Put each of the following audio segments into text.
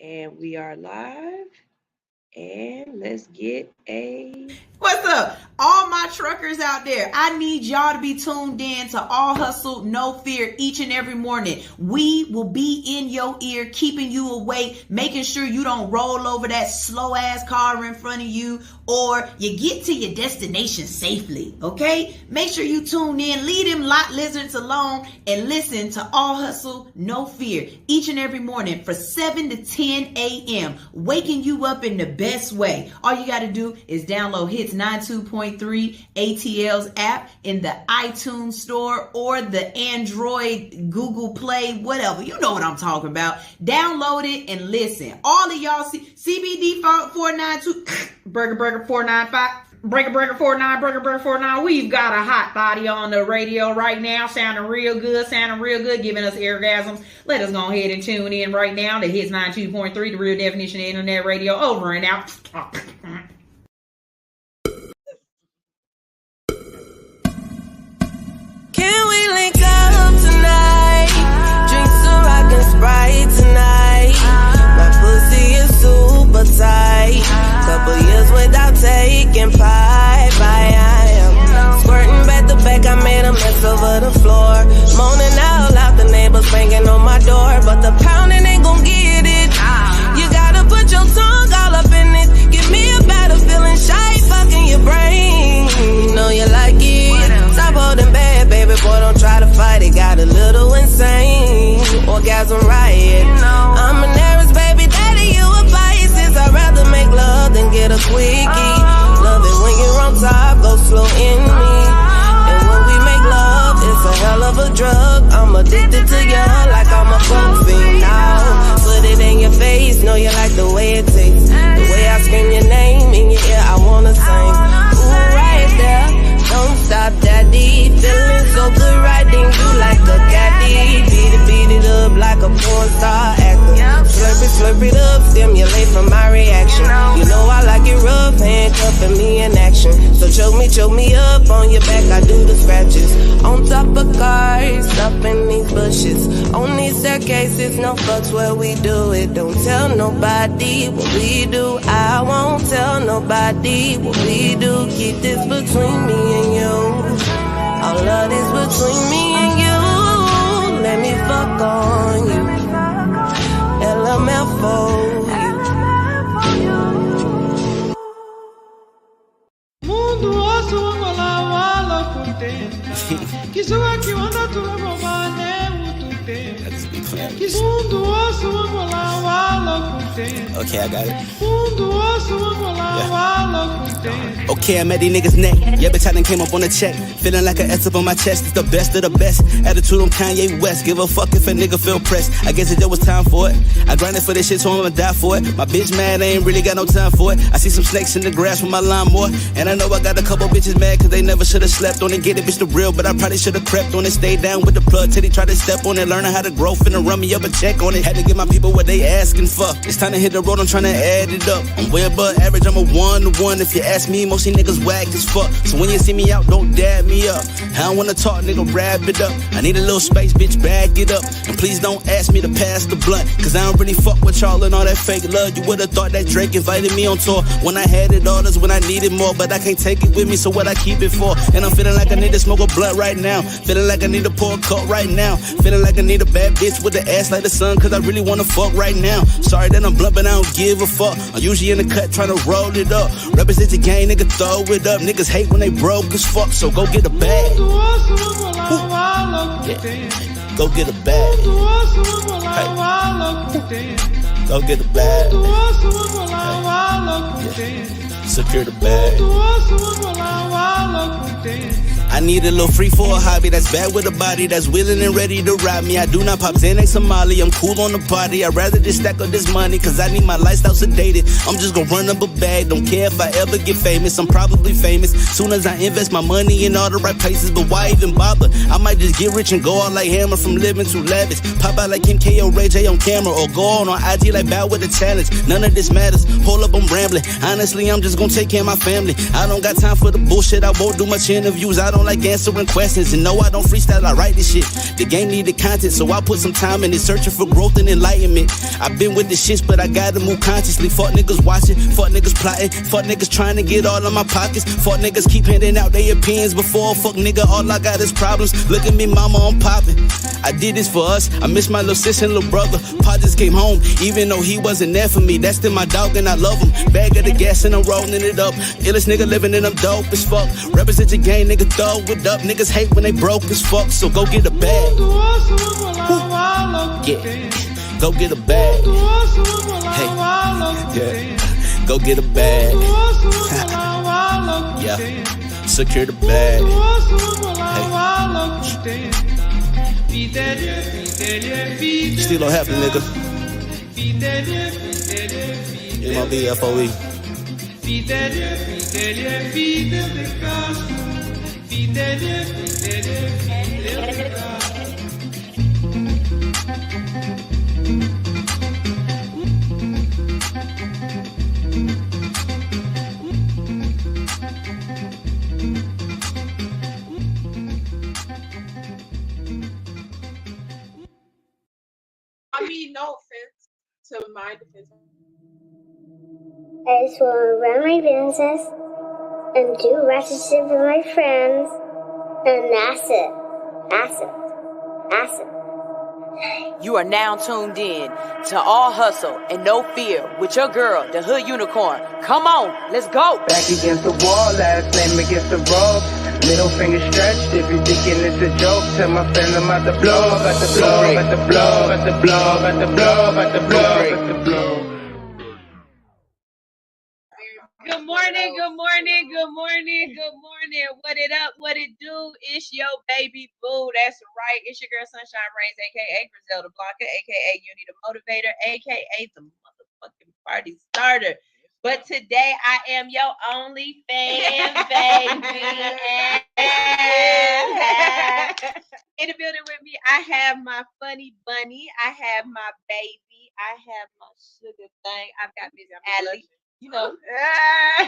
And we are live. And let's get a... What's up? All my truckers out there, I need y'all to be tuned in to All Hustle, No Fear each and every morning. We will be in your ear, keeping you awake, making sure you don't roll over that slow ass car in front of you, or you get to your destination safely, okay? Make sure you tune in, leave them lot lizards alone, and listen to All Hustle, No Fear each and every morning for 7 to 10 a.m., waking you up in the best way. All you got to do is download Hits 92.3 ATL's app in the iTunes store or the Android, Google Play, whatever. You know what I'm talking about. Download it and listen. All of y'all CBD 492 Burger 495 Breaker 49 Burger 49. We've got a hot body on the radio right now, sounding real good, giving us orgasms. Let us go ahead and tune in right now to Hits 92.3, the real definition of internet radio. Over and out. Can we link up tonight? Drink some rock and Sprite tonight. My pussy is super tight. Couple years without taking pipe. I am squirting back to back. I made a mess over the floor. Moaning out loud, the neighbors banging on my door. But the pounding ain't gon' get it. You gotta put your tongue all up in it. Give me a better feeling shy, fucking your brain. You know you like it. Stop holding back, baby boy, don't try to fight it. Got a little insane, orgasm riot. I'm an Aries, baby daddy, you a Pisces. I'd rather make love than get a quickie. Love it when you're on top, go slow in me. And when we make love, it's a hell of a drug. I'm addicted to you like I'm a coke fiend now. Put it in your face, know you like the way it tastes. The way I scream your name in your ear, I wanna sing. Ooh, right there, don't stop, daddy. Feeling so good, riding you like a caddy. Beat it up like a porn star actor. Slurp it up, stimulate from my reaction. You know I like it rough, handcuffing me in action. So choke me up on your back, I do the scratches. On top of cars, up in these bushes. On these staircases, no fucks where we do it. Don't tell nobody what we do. I won't tell nobody what we do. Keep this between me and you. All of this between me and you. Let me fuck on you. LML for you. Mundo osso angola wala contenta. Kizua que onda tu romane muito tempo. Mundo osso angola wala contenta. Okay, I got it. Mundo osso angola wala contenta. Okay, I'm at these niggas' neck. Yeah, bitch, I done came up on the check. Feeling like an S up on my chest. It's the best of the best. Attitude on Kanye West. Give a fuck if a nigga feel pressed. I guess it just was time for it. I grinded for this shit, so I'ma die for it. My bitch mad, I ain't really got no time for it. I see some snakes in the grass with my lawnmower. And I know I got a couple bitches mad cause they never should've slept on it. Get it, bitch, the real, but I probably should've crept on it. Stayed down with the plug till they tried to step on it. Learning how to grow, finna run me up a check on it. Had to give my people what they asking for. It's time to hit the road, I'm tryna add it up. I'm way above average, I'm a 1-to-1. If you ask me, most of these niggas whack as fuck. So when you see me out, don't dab me up. I don't wanna talk, nigga, wrap it up. I need a little space, bitch, bag it up. And please don't ask me to pass the blunt, cause I don't really fuck with y'all and all that fake love. You would've thought that Drake invited me on tour. When I had it all, that's when I needed more. But I can't take it with me, so what I keep it for? And I'm feeling like I need to smoke a blunt right now. Feeling like I need to pour a cup right now. Feeling like I need a bad bitch with the ass like the sun, cause I really wanna fuck right now. Sorry that I'm blunt, but I don't give a fuck. I'm usually in the cut trying to roll it up. Represent the gang, nigga, throw it up. Niggas hate when they broke as fuck, so go get a bag. Yeah. Go get a bag. Hey. Go get a bag. Hey. Yeah. Secure the bag. I need a little free for a hobby that's bad with a body that's willing and ready to ride me. I do not pop Xanax Somali, I'm cool on the party. I'd rather just stack up this money, cause I need my lifestyle sedated. I'm just gonna run up a bag, don't care if I ever get famous. I'm probably famous soon as I invest my money in all the right places. But why even bother? I might just get rich and go out like Hammer from living too lavish. Pop out like Kim K or Ray J on camera, or go on IG like Bow with a challenge. None of this matters, hold up, I'm rambling. Honestly, I'm just gonna take care of my family. I don't got time for the bullshit, I won't do much interviews. I don't don't like answering questions. And no, I don't freestyle, I write this shit. The game needed content, so I put some time in it, searching for growth and enlightenment. I've been with the shits, but I gotta move consciously. Fuck niggas watching, fuck niggas plotting, fuck niggas trying to get all of my pockets. Fuck niggas keep handing out their opinions before. Fuck nigga, all I got is problems. Look at me, mama, I'm popping. I did this for us. I miss my little sister and little brother. Pa just came home, even though he wasn't there for me. That's still my dog and I love him. Bag of the gas and I'm rolling it up. Illest nigga living and I'm dope as fuck. Represent your gang, nigga, throw it up. Niggas hate when they broke as fuck, so go get a bag. Yeah, go get a bag. Hey, yeah, go get a bag. Yeah, secure the bag. Hey, still don't happen, nigga. MLB, I mean, no offense to my defense. I just want to run my business and do ratchet shit with my friends, and that's it. That's it. That's it. You are now tuned in to All Hustle and No Fear with your girl, the Hood Unicorn. Come on, let's go. Back against the wall, last name against the ropes. Middle finger stretched, if you thinking it's a joke, tell my friend I'm about to blow, about to blow, about to blow, about to blow, about to blow, about to blow, about to blow. Good morning, good morning, good morning, good morning. What it up, what it do? It's your baby boo. That's right. It's your girl Sunshine Reigns, aka Griselda Blanca, aka Uni the Motivator, aka the motherfucking party starter. But today I am your OnlyFans baby. In the building with me, I have my funny bunny. I have my baby. I have my sugar thing. I've got Miss Alix. You know,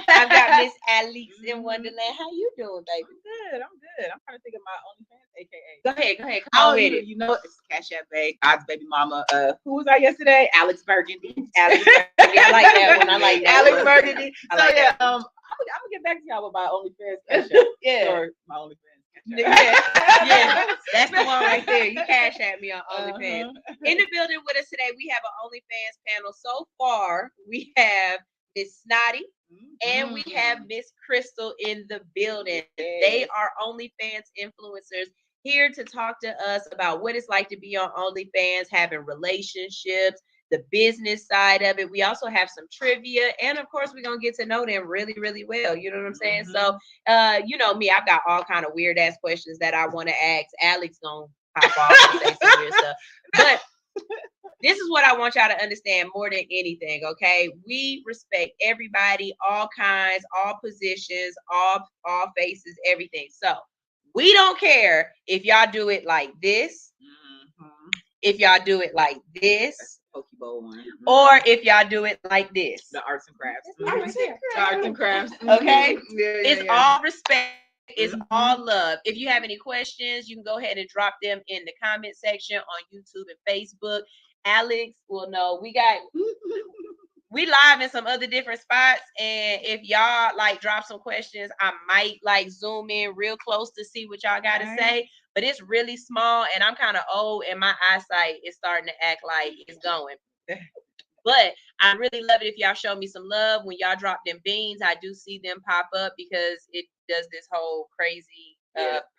I've got Miss Alix in Wonderland. How you doing, baby? Good. I'm good. I'm trying to think of my OnlyFans, aka. Go ahead. Come on with it. You know, it's Cash App Babe, God's baby mama. Who was I yesterday? Alex Burgundy. Alex Burgundy. I like that one. I like that Alex one. Burgundy. I like that. I'm gonna get back to y'all with my OnlyFans Cash App. Yeah. Or my OnlyFans Cash App. Yeah. That's the one right there. You cash at me on OnlyFans. In the building with us today, we have an OnlyFans panel. So far, we have Miss Snotty and we have Miss Crystal in the building. They are OnlyFans influencers here to talk to us about what it's like to be on OnlyFans, having relationships, the business side of it. We also have some trivia, and of course, we're gonna get to know them really, really well. You know what I'm saying? So, you know me, I've got all kind of weird ass questions that I want to ask. Alix gonna pop off and say some weird stuff, but this is what I want y'all to understand more than anything, okay? We respect everybody, all kinds, all positions, all faces, everything. So we don't care if y'all do it like this, if y'all do it like this, Pokeball one. or if y'all do it like this. The arts and crafts. The arts and crafts. Okay? Yeah, It's all respect. It's all love. If you have any questions, you can go ahead and drop them in the comment section on YouTube and Facebook. Alix will know. We live in some other different spots, and if y'all like drop some questions, I might like zoom in real close to see what y'all got to say. But it's really small, and I'm kind of old, and my eyesight is starting to act like it's going. But I really love it if y'all show me some love when y'all drop them beans. I do see them pop up because it does this whole crazy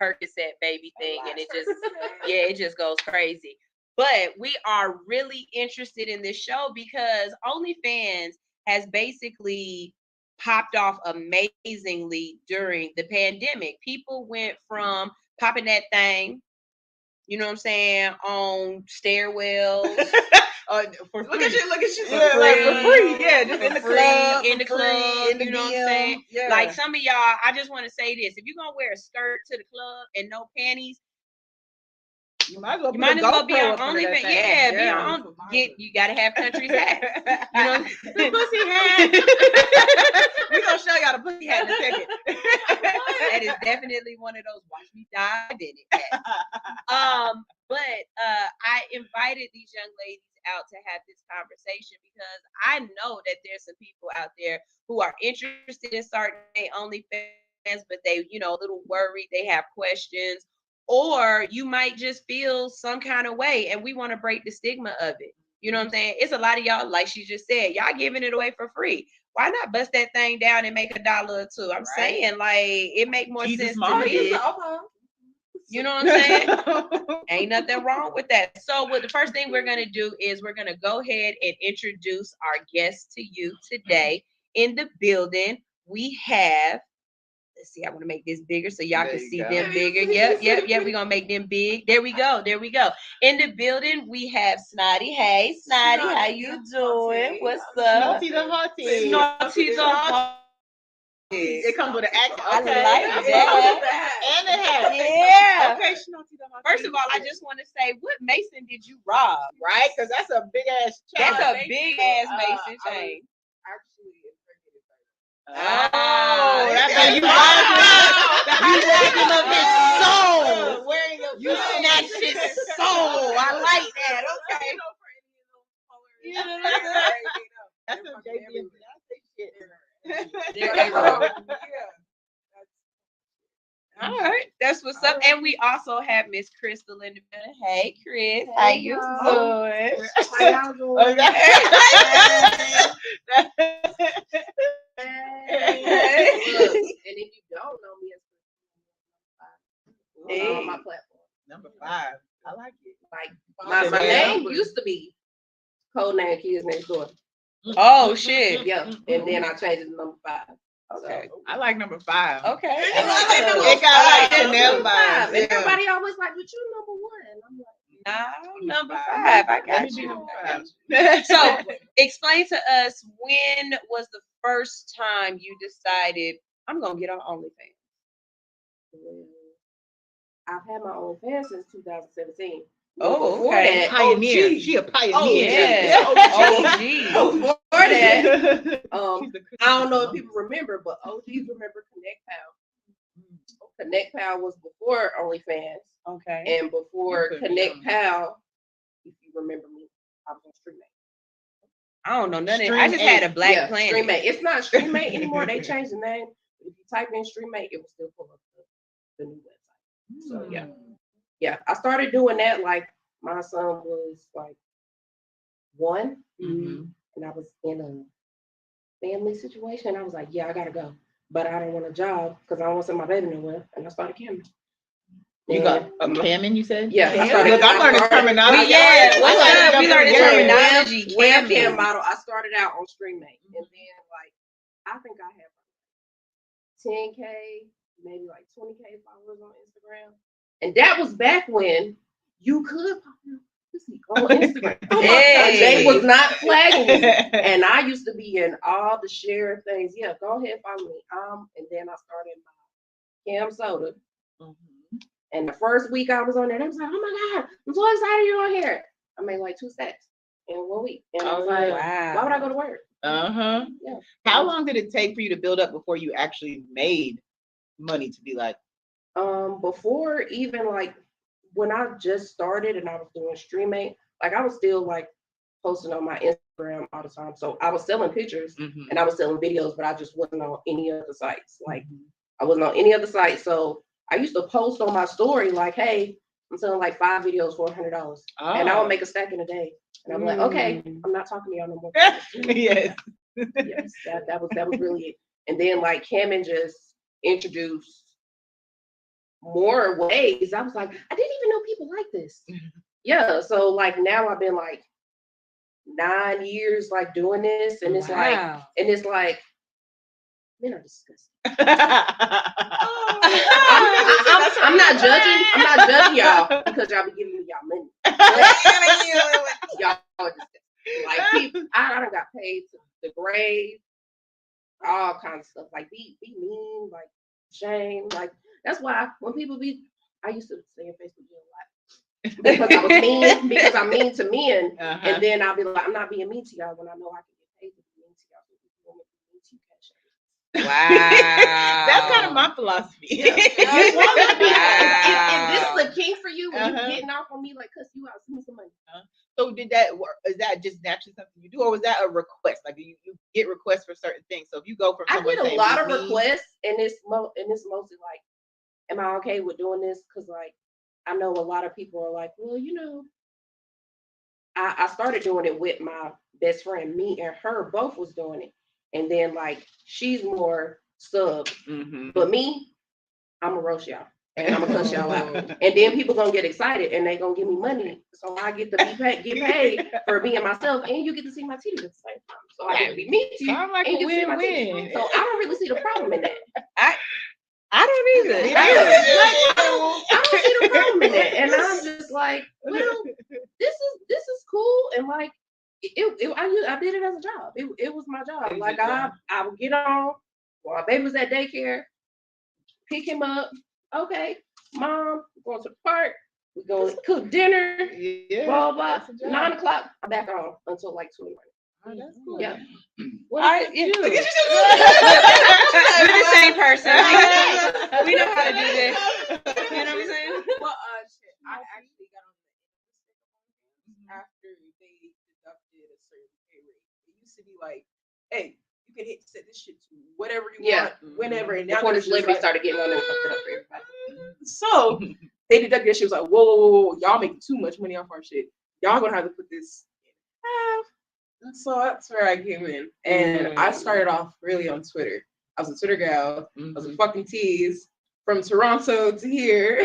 Percocet baby thing, and it just goes crazy. But we are really interested in this show because OnlyFans has basically popped off amazingly during the pandemic. People went from popping that thing, you know what I'm saying, on stairwells. For free. Look at you. For free. Yeah, just in the club. In the club, you know what I'm saying? Yeah. Like some of y'all, I just want to say this. If you're going to wear a skirt to the club and no panties, you might as well be on OnlyFans. Yeah, be on. You gotta have country's hat. You know, the pussy hat. We're gonna show y'all the pussy hat in a second. That is definitely one of those watch me dive in it. But I invited these young ladies out to have this conversation because I know that there's some people out there who are interested in starting their OnlyFans, but they, a little worried, they have questions, or you might just feel some kind of way, and we want to break the stigma of it. You know what I'm saying? It's a lot of y'all, like she just said, y'all giving it away for free. Why not bust that thing down and make $1 or $2? I'm saying, like, it make more sense to me. You know what I'm saying? Ain't nothing wrong with that. So the first thing we're going to do is we're going to go ahead and introduce our guests to you today. In the building, we have, let's see, I want to make this bigger so y'all can see them bigger. Yep. We're going to make them big. There we go. In the building, we have Snotty. Hey, Snotty, how you doing? What's up? Snotty the Hottie. Snotty the Hottie. It comes with an accent. I like that. And a hat. Yeah. Okay, First of all, I just want to say, what Mason did you rob? Right? Because that's a big ass chain. That's a big ass Mason chain. Oh, that's how you robbed his soul. You snatched his soul. I like that. Okay. That's some JB and Beyonce shit. All right, that's what's up. And we also have Miss Crystal in the building. Hey, Chris, how you doing? How y'all doing? And if you don't know me, it's on my platform. Number 5. I like it. Like my name used to be Code Name Kids Next Door. Oh shit. Yeah, and then I changed it to number 5. Okay. So, I like number 5. Okay. It got like Chanel vibes. And everybody always like, but you number 1. I'm like, no, number 5. I got you. So explain to us, when was the first time you decided I'm gonna get on OnlyFans? I've had my OnlyFans since 2017. Oh, okay. Pioneer. She a pioneer. Oh, yeah. Before that, I don't know if people remember, but OGs remember Connect Pal. Connect Pal was before OnlyFans. Okay. And before Connect Pal, if you remember me, I was on StreamMate. I don't know none of it. I just had a Black Planet. StreamMate. It's not StreamMate anymore. They changed the name. If you type in StreamMate, it will still pull up the new website. So yeah, I started doing that like my son was like 1, and I was in a family situation. I was like, yeah, I gotta go, but I don't want a job because I don't want to send my baby nowhere. And I started camming. You got a camming, you said? Yeah, Look, I'm learning terminology. Yeah, we learned terminology. Webcam model. I started out on StreamMate, and then like I think I had 10K, maybe like 20K followers on Instagram. And that was back when you could on Instagram. They was not flagging me. And I used to be in all the share things. Yeah, go ahead, follow me. And then I started my Cam Soda. And the first week I was on there, they was like, oh my God, I'm so excited you're on here. I made like 2 stacks in 1 week. And I was like, wow, why would I go to work? Yeah. How long did it take for you to build up before you actually made money to be like? Before even like when I just started and I was doing StreamMate, like I was still like posting on my Instagram all the time. So I was selling pictures and I was selling videos, but I just wasn't on any other sites. Like I wasn't on any other site. So I used to post on my story like, hey, I'm selling like 5 videos for $100. And I would make a stack in a day. And I'm like, okay, I'm not talking to y'all no more. Yes. Yes, that was really it. And then like Cameron just introduced more ways. I was like, I didn't even know people like this. Yeah, so like now I've been like 9 years like doing this, and it's like men are disgusting. I'm not judging. I'm not judging y'all because y'all be giving me y'all money. Y'all are disgusting. Like people, I done got paid to the grave, all kinds of stuff. Like be mean, like shame, like. That's why when people I used to stay in Facebook a lot because I was mean, because I'm mean to men, and then I'll be like, I'm not being mean to y'all when I know I can get paid to be mean to y'all. That's kind of my philosophy. If this is a king for you, and you getting off on me like, cuss you out, send me some money. So did that work? Is that just naturally something you do, or was that a request? Like you get requests for certain things. So if you go from I someone get a saying, lot of requests, and it's mostly like, am I okay with doing this? Because like I know a lot of people are like, well, you know, I started doing it with my best friend. Me and her both was doing it, and then like she's more sub, but me, I'm a roast y'all. And I'm gonna cuss y'all out, and then people gonna get excited and they gonna give me money, so I get to get paid for being myself, and you get to see my titties at the same time. So I get to be me to you, Sound like and a you get to see my win-win. titties. So I don't really see the problem in that. I don't either. I don't see the problem in that, and I'm just like, well, this is cool, and like I did it as a job. It was my job. Like I would get on while baby was at daycare, pick him up. Okay, mom, we're going to the park. We're going to cook dinner. Blah blah. 9 o'clock. I'm back on until like 2 in the morning. Oh, that's cool. Yeah. We're the same person. We know how to do this. You know what I'm saying? Well, shit. I actually got on the after they deducted a certain pay rate. It used to be like, hey, you can set this shit to whatever you want, whenever. And now before the celebrity started getting on there and fucked it up for everybody. So they deducted that shit. Was like, whoa, y'all making too much money off our shit. Y'all gonna have to put this in half. And so that's where I came in, and I started off really on Twitter. I was a Twitter gal. I was a fucking tease from Toronto to here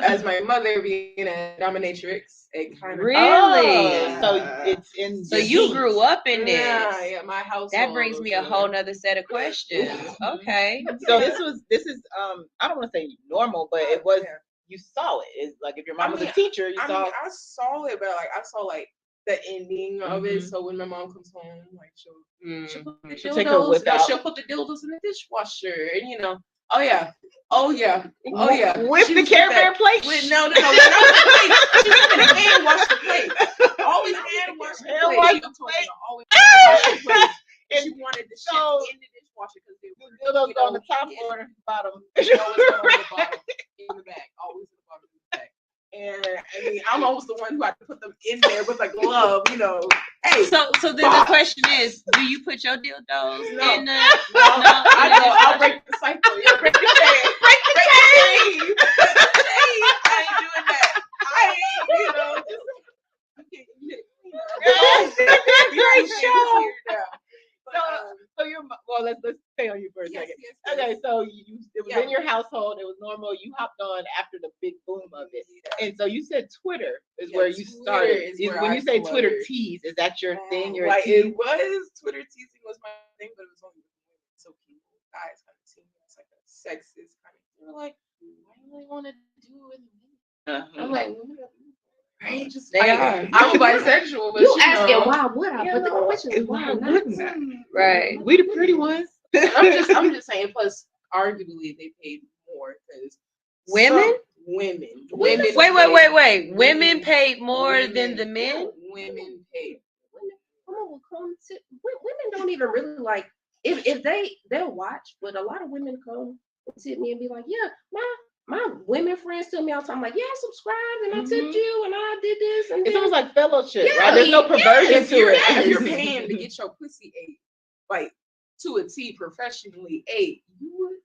as my mother being a dominatrix. It kind of really. So it's in. So you grew up in this. Yeah, my house. That brings me a whole nother set of questions. Okay. So this is I don't want to say normal, but it was. You saw it. It's like if your mom was a teacher, you saw. I saw it, but like I saw like the ending of it. So when my mom comes home, like she'll put the dildos in the dishwasher, and you know, oh yeah, with the Care Bear plate. No, not the plate. She's gonna hand wash the plate. Always hand wash the plate. Always wash the plate. And she wanted the shit in the dishwasher because the dildos on the top or the bottom. Always on the bottom in the bag. Always in the bottom of the bag. And I mean, I'm always the one who had to put them in there with a glove, you know. Hey, so then the question is, do you put your dildos in the? No, I'll break the cycle. Yeah, break the chain. Break the chain. I ain't doing that. I ain't, you know. Great show. So you're let's stay on you for a second. Okay, so it was in your household. It was normal. You hopped on after the big boom of it, and so you said Twitter is where you started. When you say Twitter tease, is that your thing? Your like it was Twitter teasing was my thing, but it was only so people guys kind of see me as like a sexist kind of. They were like, why do you really want to do it with me? I'm like, right? Just I'm bisexual, but you asking why would I? But the question is why not? Right. We the pretty ones. I'm just saying. Plus, arguably, they paid more because women. Wait. Women paid more than the men. Women paid. Women don't even really like if they'll watch, but a lot of women come and tip me and be like, yeah, my women friends tell me all the time, like, yeah, I subscribed and I tipped you and I did this. And it's almost like fellowship, right? There's no perversion to it. If you're paying to get your pussy ate, like to a T, professionally ate, you would.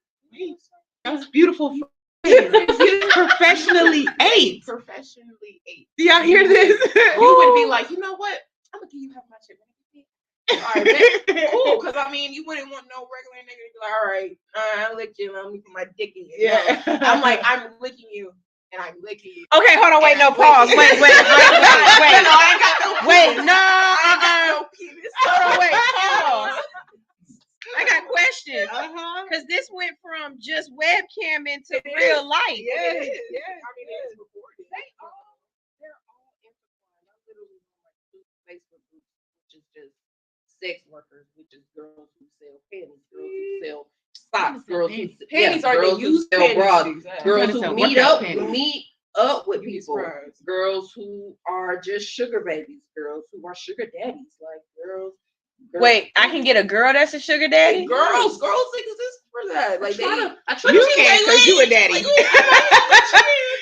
That's beautiful. Professionally ate. Professionally ate. Do y'all hear this? You would be like, you know what? I'm gonna give you half my shit. All right, cool. Because I mean, you wouldn't want no regular nigga to be like, all right, I licked you. Let me put my dick in you. Yeah. No. I'm like, I'm licking you, and I'm licking you. Okay, hold on. Wait, no, pause. Wait. No, I ain't got no penis. Wait, no. I ain't got no penis. Hold on, wait. Pause. I got questions. Because this went from just webcam into real life. Yeah, it is. Yeah. I mean, it is recorded. They're all intertwined. I literally on like 2 Facebook groups, which is just sex workers, which is girls who sell panties, girls who sell socks, girls who panties are the used sell bras, girls who meet up with people, girls who are just sugar babies, girls who are sugar daddies, like girls Wait, I can get a girl that's a sugar daddy? Girls exist for that. Like you can't because you a daddy.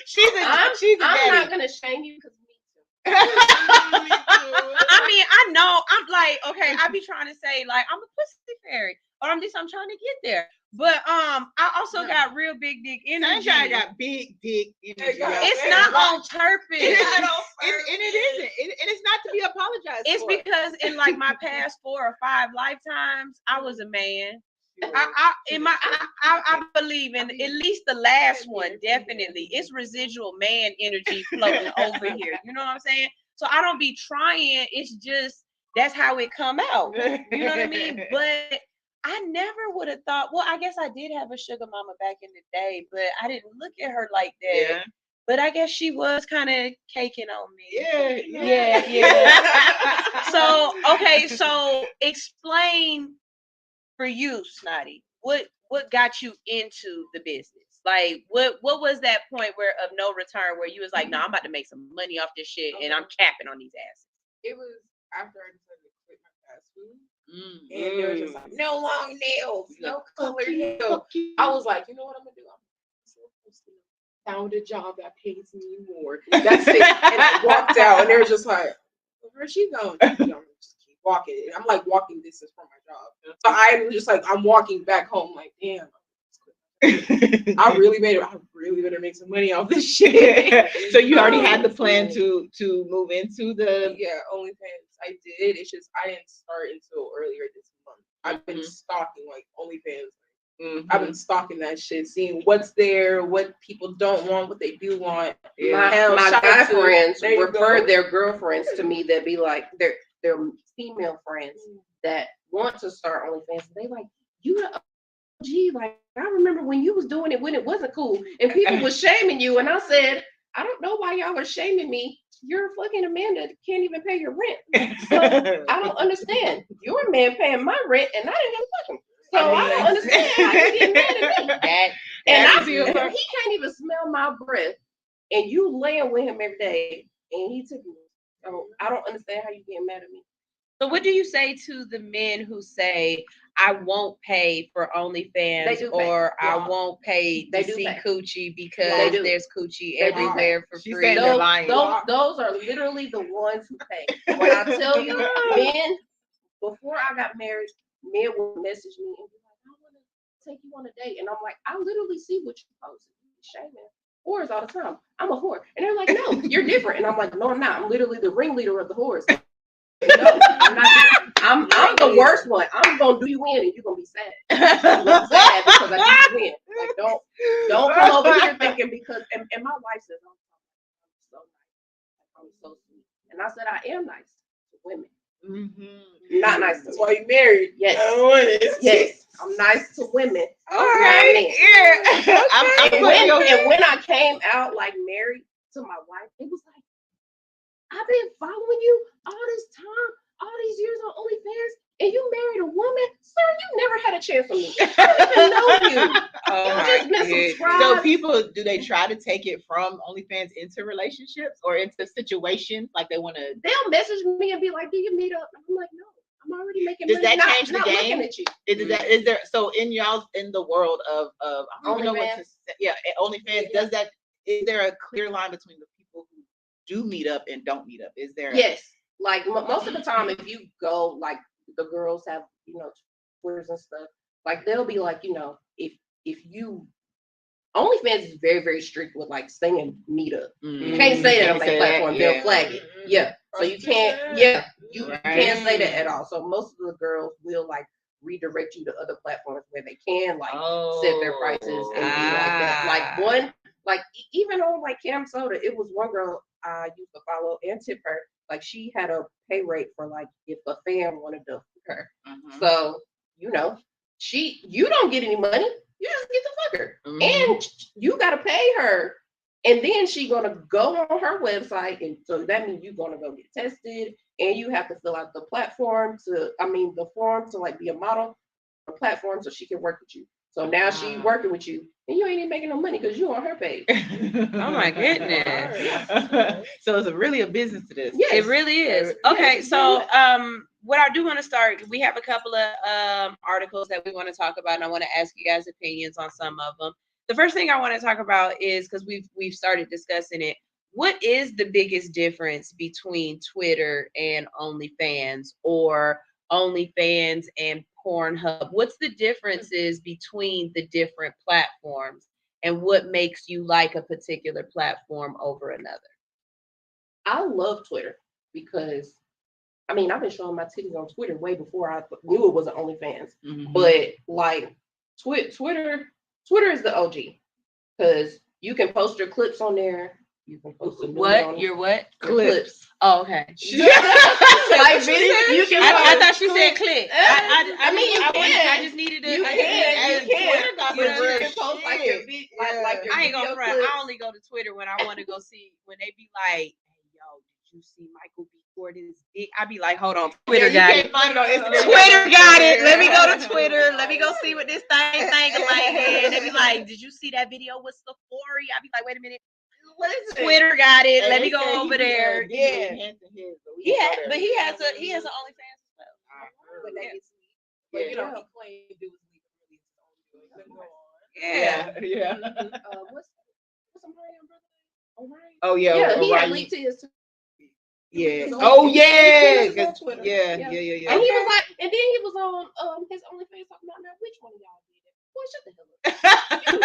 She's a daddy. I'm not gonna shame you because I mean, I know. I'm like, okay, I be trying to say like I'm a pussy fairy, or at least I'm trying to get there. But I also got real big dick energy. I got big dick energy. It's not on purpose. And it isn't. And it's not to be apologized for. It's because in like my past 4 or 5 lifetimes, I was a man. I believe in at least the last one, definitely. It's residual man energy floating over here. You know what I'm saying? So I don't be trying. It's just that's how it come out. You know what I mean? But I never would have thought. Well, I guess I did have a sugar mama back in the day, but I didn't look at her like that. Yeah. But I guess she was kind of caking on me. Yeah. So okay, so explain. For you, Snotty, what got you into the business? Like, what was that point where of no return where you was like, no, I'm about to make some money off this shit and I'm capping on these asses? It was after I decided to quit my fast food. And they were just like, no long nails, no colored nails. I was like, you know what I'm gonna do? I found a job that pays me more. That's it. And I walked out and they were just like, where's she going? Walking. I'm like walking distance from my job. So I'm just like, I'm walking back home like, damn. I really better make some money off this shit. So you already had the plan to move into the OnlyFans. I did. It's just I didn't start until earlier this month. I've been stalking like OnlyFans. I've been stalking that shit, seeing what's there, what people don't want, what they do want. My guy friends refer their girlfriends to me that be like their female friends that want to start OnlyFans. They like, you the OG, like I remember when you was doing it when it wasn't cool and people was shaming you, and I said, I don't know why y'all are shaming me. You're fucking a man that can't even pay your rent. So I don't understand. You're a man paying my rent and I didn't even fuck him. So I don't understand how you get mad at me. He can't even smell my breath, and you laying with him every day, and he took me. So I don't understand how you get mad at me. So what do you say to the men who say, I won't pay for OnlyFans or I won't pay to see coochie because there's coochie everywhere for free? Those are literally the ones who pay. When I tell you, men, before I got married, men would message me and be like, I want to take you on a date. And I'm like, I literally see what you post. You're shaming whores all the time. I'm a whore. And they're like, no, you're different. And I'm like, no, I'm not. I'm literally the ringleader of the whores. No, I'm not. I'm the worst one. I'm gonna do you in, and you're gonna be sad. You're gonna be sad because I do you in. Like, don't come over here thinking because. And my wife says, I'm so nice. I'm so sweet. And I said, I am nice to women. Not nice. That's why you married. Yes. Yes. I'm nice to women. All right. Yeah. And when I came out like married to my wife, it was like, I've been following you all this time, all these years on OnlyFans, and you married a woman? Sir, you never had a chance on me. I don't even know you. Just been subscribed. So people, do they try to take it from OnlyFans into relationships or into situations like they want to? They'll message me and be like, do you meet up? I'm like, no, I'm already making money. Does that change the game? At you. Is there so in the world of I don't know what to say. OnlyFans, is there a clear line between the people who do meet up and don't meet up? Is there? Yes. Like most of the time, if you go, like the girls have, Twitters and stuff, like they'll be like, if you, OnlyFans is very, very strict with like saying meet up. You can't say that on their platform. They'll flag it. Yeah. So you can't, you can't say that at all. So most of the girls will like redirect you to other platforms where they can like set their prices and be like that. Like even on like Cam Soda, it was one girl I used to follow and tip her. Like she had a pay rate for like if a fan wanted to fuck her. So you don't get any money. You just get to fuck her, and you gotta pay her. And then she gonna go on her website, and so that means you're gonna go get tested, and you have to fill out the form to like be a model, a platform so she can work with you. So now she's working with you, and you ain't even making no money because you on her page. Oh my goodness! So it's really a business to this. Yes. It really is. Okay, so what I do want to start, we have a couple of articles that we want to talk about, and I want to ask you guys' opinions on some of them. The first thing I want to talk about is, because we've started discussing it, what is the biggest difference between Twitter and OnlyFans, or OnlyFans and Pornhub? What's the differences between the different platforms, and what makes you like a particular platform over another? I love Twitter because, I mean, I've been showing my titties on Twitter way before I knew it was an OnlyFans. Mm-hmm. But like Twitter is the OG, because you can post your clips on there. You can post your what? Clips. Oh, okay. Like video, you can. I thought she said clip. I mean, you can. I just needed to. You can. You can post like your big, like your. I ain't gonna front. I only go to Twitter when I want to go see, when they be like, "Hey, yo, did you see Michael B. Jordan's dick?" I be like, "Hold on, Twitter got it. Find it on Instagram. Twitter got it. Let me go to Twitter. Let me go see what this thing like." And they be like, "Did you see that video with Sephora?" I be like, "Wait a minute." Twitter got it. Let me go over there. Yeah. But he has an OnlyFans as well. But you know, he claimed it was legal. Yeah. What's O'Brien, brother? Oh yeah. Yeah, he had leaked his. Yeah. Oh yeah. Yeah. And he was like, and then he was on his OnlyFans talking about, now which one of y'all did it? Boy, shut the hell up.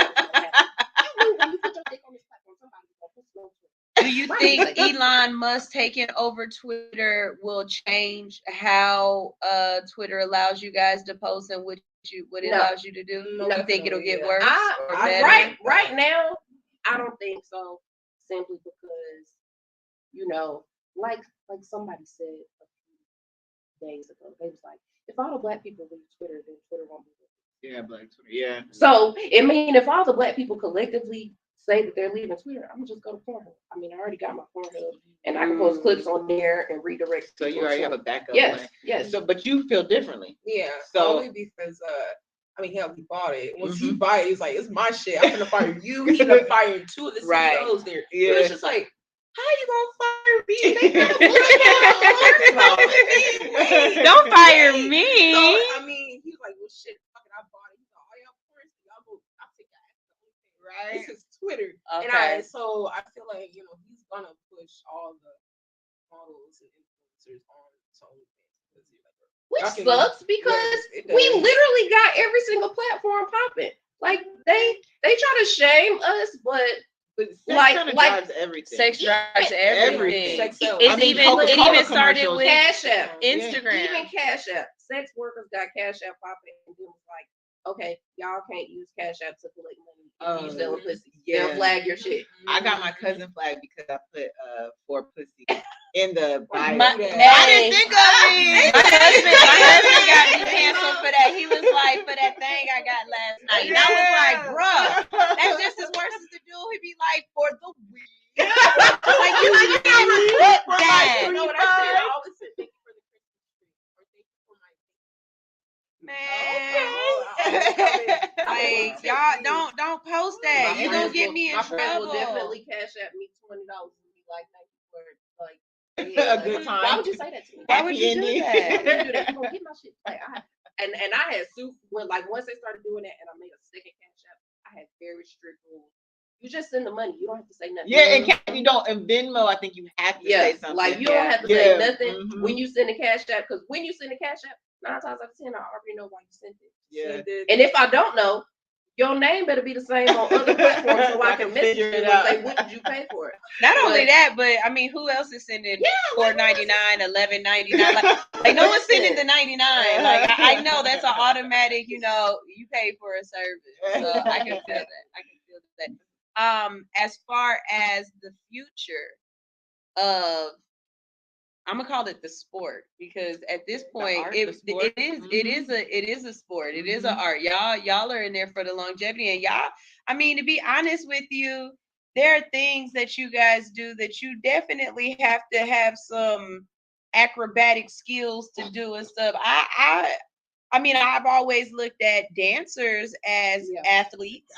You knew when you put your dick on this platform, somebody was gonna put snow. Do you think Elon Musk taking over Twitter will change how Twitter allows you guys to post and what it allows you to do? Do you think it'll get worse or better? Right now, I don't think so. Simply because, you know, like somebody said a few days ago, they was like, if all the black people leave Twitter, then Twitter won't be there. Yeah, Black Twitter. Yeah. So I mean, if all the black people collectively say that they're leaving Twitter, I'm gonna just go to Pornhub. I mean, I already got my Pornhub, and I can post clips on there and redirect. So you already have a backup. Yes. So, but you feel differently. Yeah. So only because I mean, hell, he bought it. Once you buy it, it's like, it's my shit. I'm gonna fire you. He's gonna fire two of the CEOs there. Yeah. But it's just like, how you gonna fire me? They Don't fire me. So, I mean, he was like, well, shit, fucking, I bought it. He's like, oh, yeah, of course. I'll take that. Right? This is Twitter. Okay. And so I feel like, you know, he's gonna push all the models and influencers on OnlyFans. Which sucks because we literally got every single platform popping. Like they try to shame us, but sex drives everything. Sex drives everything. It even started with Cash App, Instagram. Even Cash App. Sex workers got Cash App popping, and it was like, okay, y'all can't use Cash App to collect money. You selling pussy. Yeah. They'll flag your shit. I got my cousin flagged because I put for pussy in the bio. I didn't think of it. My husband got me canceled for that. He was like, for that thing I got last night. And I was like, bruh, that's just as worse as the dude. He'd be like, for the weed. Like, you didn't put that. You know what I said? I always said, thank you for the Christmas tree. Or thank you for my like, y'all don't post that. You gonna get me in trouble. My friend will definitely Cash App me $20 and be like, thank you for it. Like, a good time. Why would you say that to me? Why would you do that? Why would you do that? You gonna get my shit. Like, I had when once they started doing that, and I made a second Cash App, I had very strict rules. You just send the money. You don't have to say nothing. Yeah, and you don't. In Venmo, I think you have to say something. Like you don't have to say nothing when you send a Cash App, because when you send a Cash App, 9 times out of 10, I already know why you sent it. Yeah. And if I don't know, your name better be the same on other platforms so I can message you and say, what did you pay for it? Not only that, but I mean, who else is sending $4.99, $11.99? Like no one's sending the 99. Like I know that's an automatic. You know, you pay for a service, so I can feel that. As far as the future of, I'm gonna call it the sport, because at this point it is a sport. It is an art. Y'all are in there for the longevity, and y'all, I mean, to be honest with you, there are things that you guys do that you definitely have to have some acrobatic skills to do and stuff. I mean, I've always looked at dancers as athletes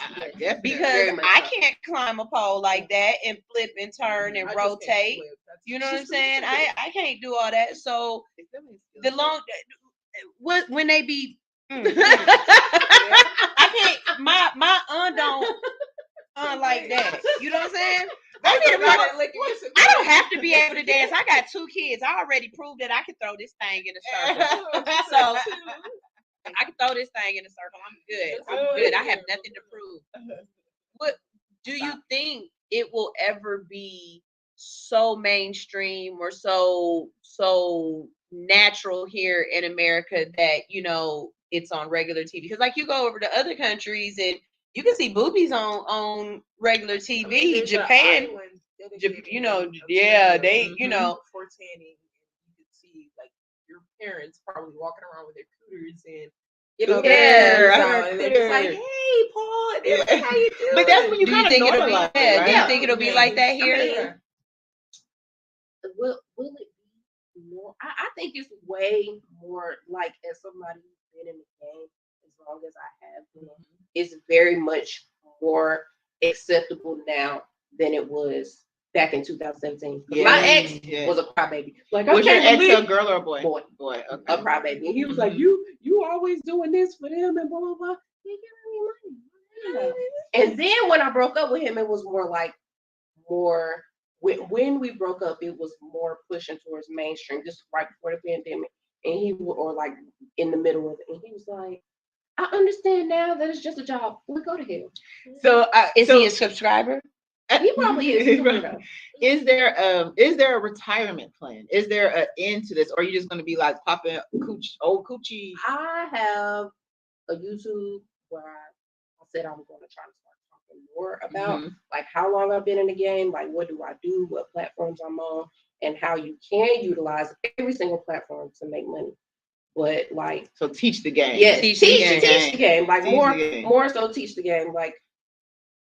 because I can't climb a pole like that and flip and turn and rotate. You know what I'm saying? I can't do all that. So the long when they be I can't my don't like that. You know what I'm saying? I don't have to be able to dance. I got 2 kids. I already proved that I can throw this thing in a circle. So I can throw this thing in a circle. I'm good. I have nothing to prove. What do you think it will ever be so mainstream or so natural here in America that it's on regular TV? Because like you go over to other countries and you can see boobies on regular TV. I mean, Japan, they for tanning, you could see like your parents probably walking around with their cooters and and they're just like, hey, Paul, how you doing? But that's when you kind of normalize it, right? Do you think it'll be like that here? Will it be more? I think it's way more like as somebody who's been in the game as long as I have been, it's very much more acceptable now than it was back in 2017. My ex was a crybaby. Like, was your ex a girl or a boy? Boy. Okay. A crybaby. And he was like, you always doing this for them and blah blah blah. They giving me money. And then when I broke up with him, it was more when we broke up, it was more pushing towards mainstream, just right before the pandemic. And or like in the middle of it, and he was like, I understand now that it's just a job. We'll go to hell. So is he a subscriber? He probably is. Is there a retirement plan? Is there an end to this, or are you just going to be like popping old coochie? I have a YouTube where I said I was going to try to start talking more about like how long I've been in the game, like what do I do, what platforms I'm on, and how you can utilize every single platform to make money. But like, so teach the game. Yes, teach the game. Like more so teach the game. Like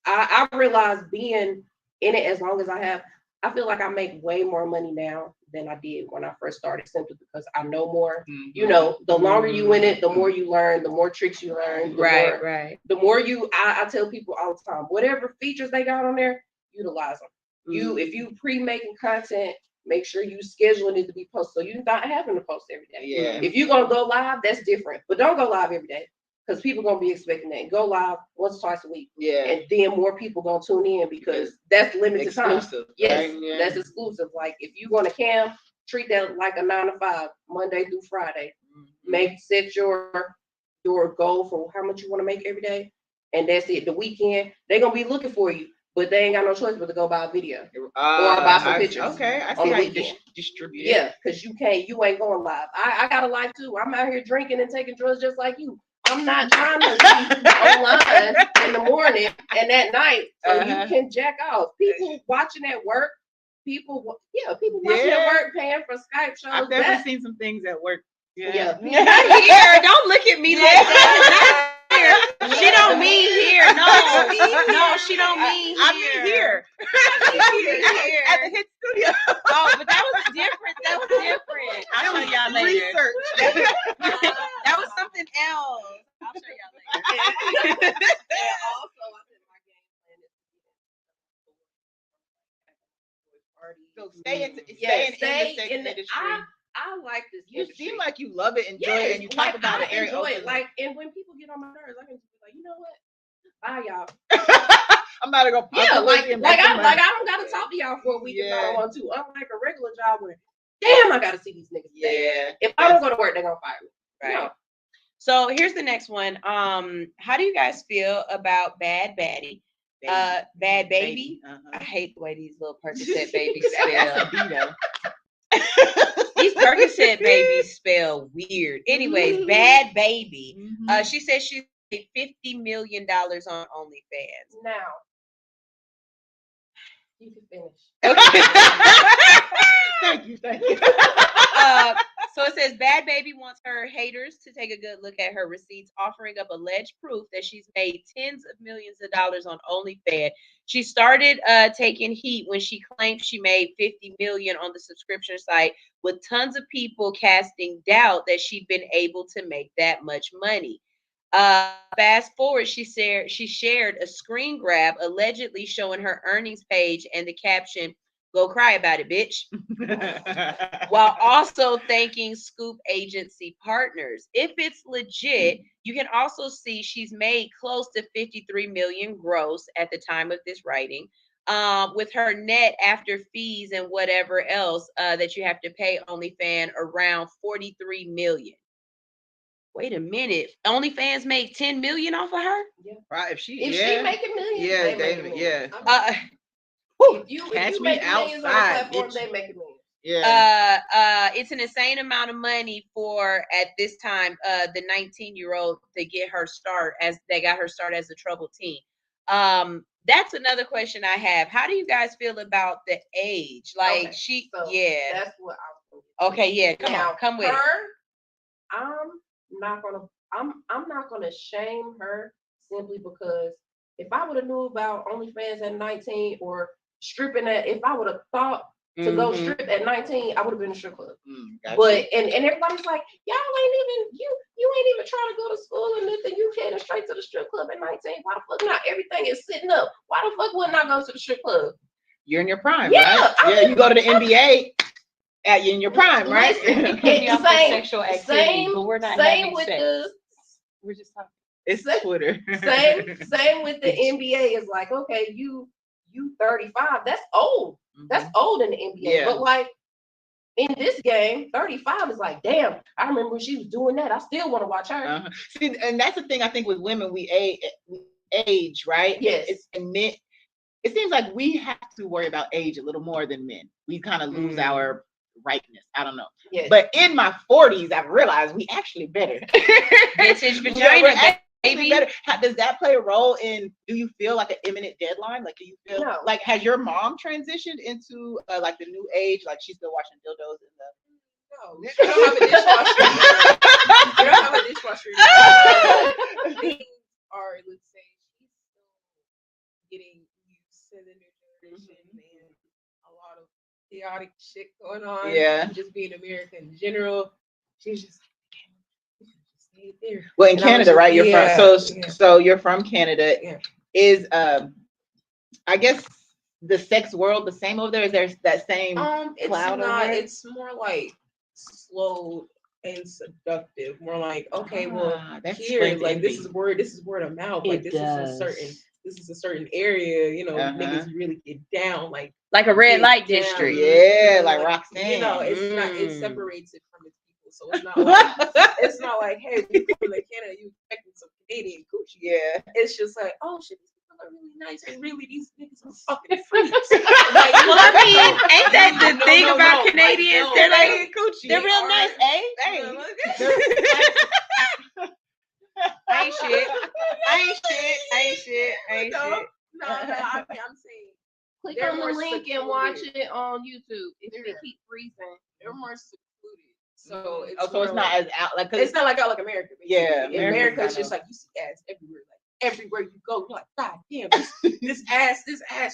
I realized being in it as long as I have, I feel like I make way more money now than I did when I first started, simply because I know more. The longer you in it, the more you learn, the more tricks you learn. The more you, I tell people all the time, whatever features they got on there, utilize them. If you pre-making content, make sure you scheduling it to be posted, so you're not having to post every day. If you're gonna go live, that's different, but don't go live every day because people gonna be expecting that. Go live once or twice a week, and then more people gonna tune in because that's limited time. Yes, that's exclusive. Like if you gonna cam, treat that like a 9 to 5, Monday through Friday. Set your goal for how much you want to make every day, and that's it. The weekend they're gonna be looking for you. But they ain't got no choice but to go buy a video or buy some pictures. Okay, I see how you distribute it. Yeah, because you ain't going live. I got a life too. I'm out here drinking and taking drugs just like you. I'm not trying to be online in the morning and at night so you can jack off. People watching at work. People watching at work paying for Skype shows. I've definitely seen some things at work. Not here. Don't look at me like that. She don't mean here. No, she don't mean here. I mean here. At the hit studio. Oh, but that was different. I'll show y'all later. Research. That was something else. I'll show y'all later. And also, I think my game plan is to so stay in the sex industry. I like this. You seem like you love it, enjoy it, and you talk about it very openly. Like, and when people get on my nerves, I can just be like, you know what? Bye, y'all. I'm not gonna. I don't gotta talk to y'all for a week if I don't want to. Unlike a regular job where, damn, I gotta see these niggas. If I don't go to work, they're gonna fire me. Right. No. So here's the next one. How do you guys feel about Bad Baddie? Bad Baby. I hate the way these little Percocet babies spell. These Percocet babies spell weird. Anyways, Bad Baby. She says she made $50 million on OnlyFans. Now, you can finish. Okay. Thank you. So it says Bad Baby wants her haters to take a good look at her receipts, offering up alleged proof that she's made tens of millions of dollars on OnlyFans. She started taking heat when she claimed she made $50 million on the subscription site, with tons of people casting doubt that she'd been able to make that much money. Fast forward, she shared a screen grab allegedly showing her earnings page and the caption, "Go cry about it, bitch," while also thanking Scoop agency partners. If it's legit, you can also see she's made close to 53 million gross at the time of this writing, with her net after fees and whatever else that you have to pay OnlyFans around 43 million. Wait a minute. OnlyFans made 10 million off of her? Yeah. Right. If she making millions, yeah, they they making yeah. millions. If you Catch me making millions on the outside, platform, bitch. they making millions. Yeah. It's an insane amount of money for, at this time, the 19-year-old to get her start as they got her start as a troubled teen. That's another question I have. How do you guys feel about the age? Like that's what I'm. Okay, yeah. Come with it. I'm not gonna shame her simply because if I would have knew about OnlyFans at 19 or stripping if I would have thought to go strip at 19, I would have been in a strip club. Gotcha. But and everybody's like, y'all ain't even you ain't even trying to go to school or nothing. You heading straight to the strip club at 19. Why the fuck not? Everything is sitting up. Why the fuck wouldn't I go to the strip club? You're in your prime, yeah, right? Yeah, you go to the NBA. In your prime, right? Sexual activity, but we're not having with sex. We're just talking. It's Twitter. Same with the NBA. Is like, okay, you 35. That's old. That's old in the NBA. Yeah. But like in this game, 35 is like, damn. I remember when she was doing that. I still want to watch her. See, and that's the thing. I think with women, we age, right? Yes. It seems like we have to worry about age a little more than men. We kind of lose our rightness. I don't know. Yes. But in my 40s, I've realized we actually better. Vintage vagina, baby. Better. Does that play a role in? Do you feel like an imminent deadline? Like, do you feel like has your mom transitioned into like the new age? Like she's still watching dildos in the. No, you don't have a dishwasher. You don't have a dishwasher. Things are, let's say, she's still getting used to the new generation and a lot of chaotic shit going on. Yeah. Just being American in general. She's just like, stay there. Well, in Canada, right? You're from so you're from Canada. Yeah. Is I guess the sex world the same over there? Is there that same it's cloud not. over there? It's more like slow and seductive. More like, okay, well, here, like this is word of mouth. Like this is a certain area. You know, niggas really get down like a red light district. Yeah, like Roxanne. You know, it's not. It separates it from its people. So it's not like it's not like, hey, you come to Canada, you expecting some Canadian coochie. Yeah. It's just like, oh shit, these people are really nice, and really these niggas are fucking freaks. Like, well, I mean, ain't that the thing about Canadians? They're like coochie. They're real nice, eh? Ain't shit. No, I mean, I'm saying. Click on the link and watch it on YouTube. If they keep freezing, they're more secluded. So it's it's not as out like it's not like out like America. Yeah, in America it's just like you see ass everywhere. Like everywhere you go, you're like, God damn, this ass,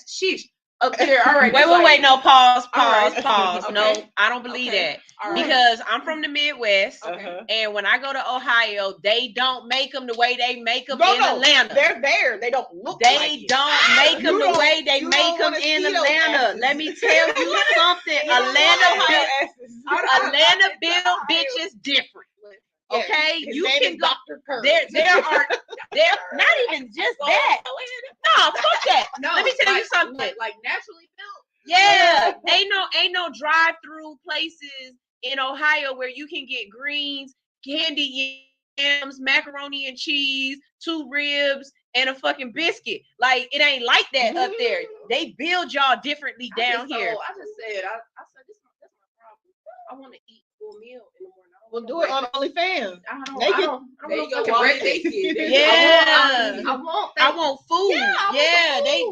sheesh. Up there, all right. Wait, no, pause. Okay. No, I don't believe that. All right. Because I'm from the Midwest, and when I go to Ohio, they don't make them the way they make them in Atlanta. They're there. They don't look They don't make them the way they make them in Atlanta. Let me tell you something. Atlanta build bitches different. Okay, you can go. There are not even just that. No, fuck that. No, let me tell you something. Like naturally built. Yeah, ain't no drive-through places in Ohio where you can get greens, candy yams, macaroni and cheese, 2 ribs, and a fucking biscuit. Like it ain't like that up there. They build y'all differently down here. I just said, I said that's my problem. I want to eat full meal in the morning. We'll do it on OnlyFans. I don't I want food. They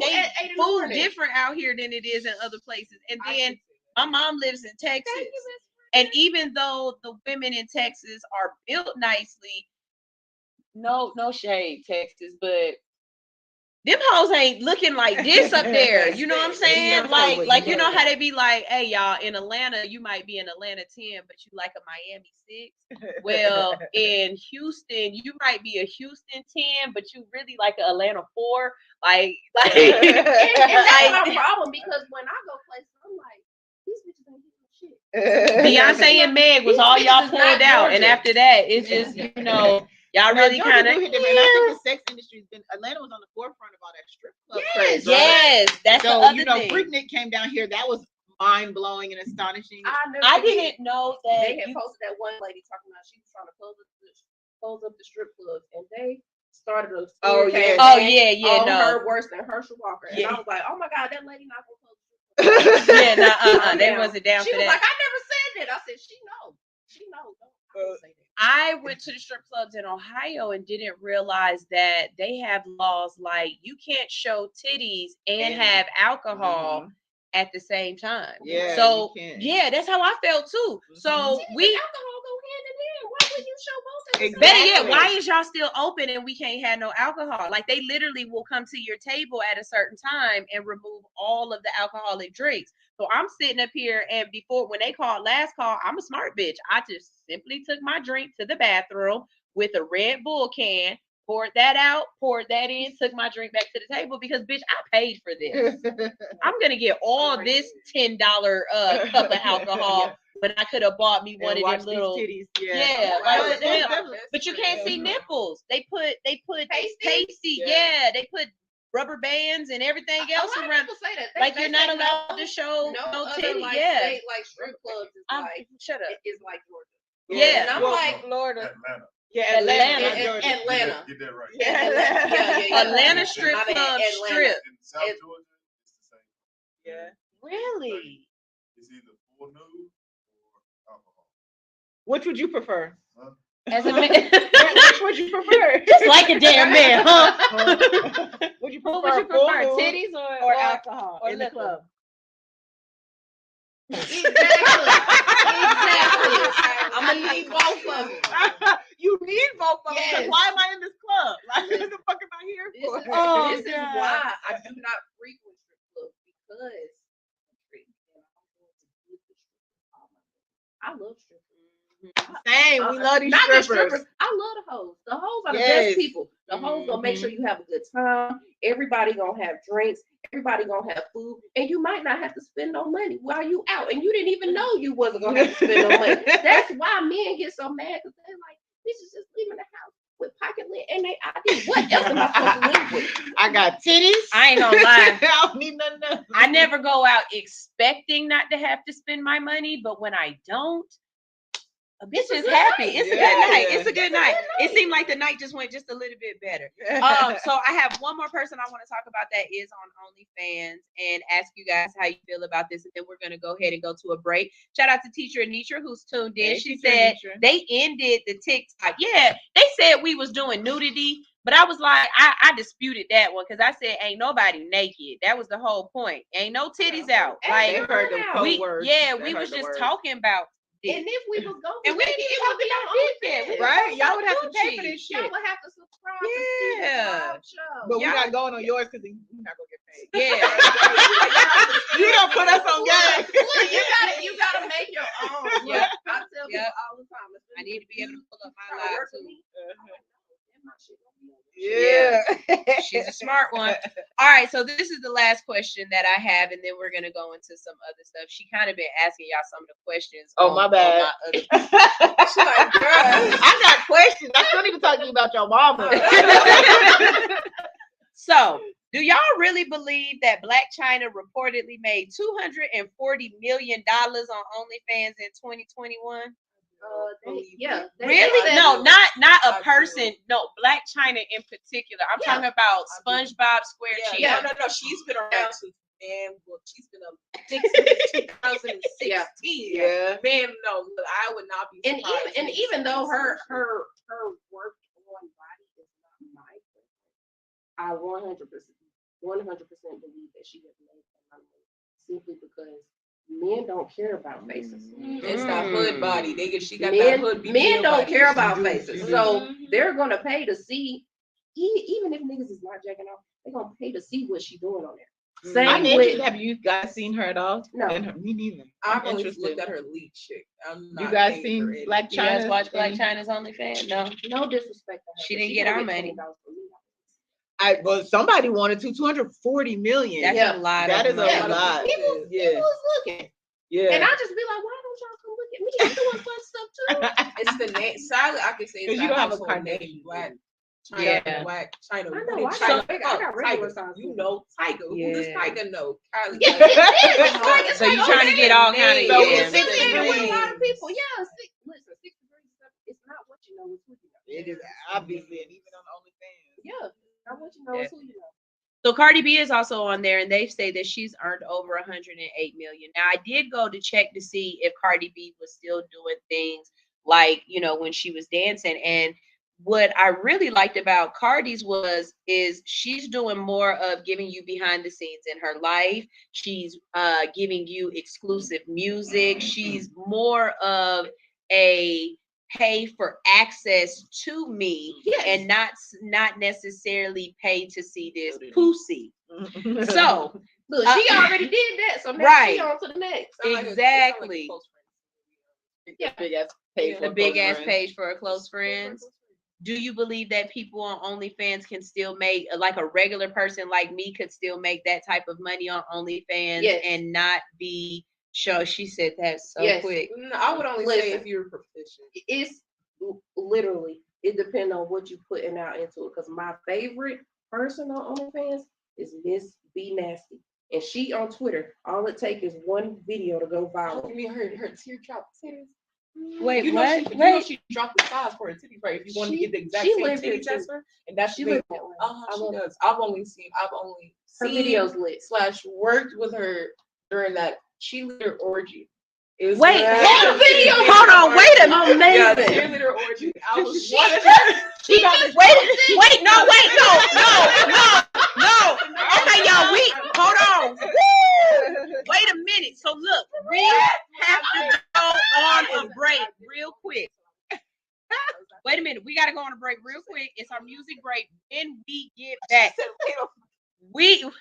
food different out here than it is in other places. And then my mom lives in Texas. And even though the women in Texas are built nicely, no shade, Texas, but them hoes ain't looking like this up there. You know what I'm saying? Like you know how they be like, hey y'all, in Atlanta, you might be an Atlanta 10, but you like a Miami 6. Well, in Houston, you might be a Houston 10, but you really like an Atlanta 4. Like and that's my problem, because when I go places, I'm like, these bitches ain't doing shit. Beyonce and Meg was all y'all pulled out, and after that, it's just y'all really kind of. I think the sex industry's been. Atlanta was on the forefront of all that strip club craze. Yes, that's so the other thing. Freaknik came down here. That was mind blowing and astonishing. I didn't know that they had posted that one lady talking about she was trying to close up the strip clubs, and they started a her worse than Herschel Walker, and I was like, oh my god, that lady not gonna close the strip club. They wasn't down she for was that. like, I never said that. I said she knows. Don't say that. I went to the strip clubs in Ohio and didn't realize that they have laws like you can't show titties and have alcohol at the same time. Yeah. So that's how I felt too. So alcohol go hand in hand. Why would you show both of them? Better yet, why is y'all still open and we can't have no alcohol? Like they literally will come to your table at a certain time and remove all of the alcoholic drinks. So I'm sitting up here, and when they called last call, I'm a smart bitch. I just simply took my drink to the bathroom with a Red Bull can, poured that out, poured that in, took my drink back to the table because bitch, I paid for this. I'm gonna get all this $10 cup of alcohol when I could have bought me one of them little titties. But you can't see nipples. They put pasty. They put rubber bands and everything else around. Say that. Like you're not allowed to show no titty. State, like strip clubs is shut up. It's like Georgia. Yeah. And I'm like Florida. Atlanta. Yeah, Atlanta. Get that right. Yeah. Atlanta strip club strip. In South Georgia, it's the same. Yeah. Really? It's either full nude or alcohol. Which would you prefer? Huh? As a man, which would you prefer? Just like a damn man, huh? Would you What prefer, would you prefer, titties or alcohol or in the liquor? club? Exactly. I'm gonna need both of them. You need both of them. Yes. Why am I in this club? Like, what the fuck am I here for? This is why I do not frequent strip clubs, because I love strippers. Same. We love these strippers. I love the hoes. The hoes are the best people. The hoes gonna make sure you have a good time. Everybody gonna have drinks. Everybody gonna have food, and you might not have to spend no money while you out, and you didn't even know you wasn't gonna have to spend no money. That's why men get so mad, because they're like, bitches just leaving the house with pocket lint and they ID. What else am I supposed to live with? I got titties. I ain't gonna lie. I don't need nothing else. I never go out expecting not to have to spend my money, but when I don't, a bitch is happy. It's a good night. It's a good night. It seemed like the night just went just a little bit better. So I have one more person I want to talk about that is on OnlyFans and ask you guys how you feel about this, and then we're going to go ahead and go to a break. Shout out to Teacher Anitra who's tuned in. She said they ended the TikTok. Yeah, they said we was doing nudity, but I was like, I disputed that one because I said ain't nobody naked. That was the whole point. Ain't no titties out. Like we was just talking about. And if we was going, and we didn't even talk about OnlyFans, right? Y'all would have to pay for this shit. Y'all would have to subscribe. Yeah, but we're not going on yours because we're not gonna get paid. Yeah, you don't put us on game. You gotta make your own. Yeah, I tell people all the time. I need to be able to pull up my live too. Yeah. She's a smart one. All right, so this is the last question that I have, and then we're gonna go into some other stuff. She kind of been asking y'all some of the questions. Oh, my bad. She's like, girl, I got questions. I still even talking about your mama. So, do y'all really believe that Black China reportedly made $240 million on OnlyFans in 2021? Really? No, not a person. No, Black China in particular. I'm talking about SpongeBob SquareCheese. No. She's been around since she's been since 2016. Yeah. Man, no, I would not be surprised. And even though her work on body is not my favorite, I 100% believe that she has made that money simply because Men don't care about faces. It's that hood body. She got that Men, hood BBL men don't body. care about faces. So they're gonna pay to see, even if niggas is not jacking off, they're gonna pay to see what she doing on there. I'm interested. Have you guys seen her at all? No. Me neither. I've only looked at her lead chick. You guys seen Black China? You guys watch Black China's OnlyFans? No disrespect to her. She didn't get our money. Well, somebody wanted 240 million. That's a lot. That is a lot. People was looking. Yeah. And I just be like, why don't y'all come look at me? I'm doing fun stuff too. It's the name. Silent, I can say it's you don't have a household Carnation. name. Black China. Yeah. Black China. I know. I got regular size. You know Tiger. Yeah. Who does Tiger know? Kylie. So you trying to get all kind of So yeah. 6 degrees. A lot of people, yeah. Listen, 6 degrees stuff. It's not what you know, it's who you know. It is obviously, and even on OnlyFans. Yeah, not what you know, it's who you know. So Cardi B is also on there, and they say that she's earned over 108 million. Now I did go to check to see if Cardi B was still doing things like, you know, when she was dancing. And what I really liked about Cardi's is she's doing more of giving you behind the scenes in her life. She's giving you exclusive music. She's more of a pay for access to me, and not necessarily pay to see this pussy. So look, she already did that, so now right. she on to the next. Exactly. Yeah, big ass page. The big ass page for a close friends. Do you believe that people on OnlyFans can still make, like a regular person like me could still make that type of money on OnlyFans and not be show? She said that so quick. No, I would only say if you're proficient. It's literally, it depends on what you putting out into it. Because my favorite person on OnlyFans is Miss B Nasty. And she on Twitter, all it takes is one video to go viral. You mean her teardrop titties? Wait, you know what? You know she dropped the size for her titties, right? If you want to get the exact same titties as her, and that's she big. lived that way. She does. I've only seen her videos lit / worked with her during that cheerleader orgy. Wait, hold on, wait a minute. Yeah, the cheerleader orgy. I was No. Okay, y'all, hold on. Wait a minute. So look, we have to go on a break real quick. Wait a minute. We got to go on a break real quick. It's our music break. When we get back, we talking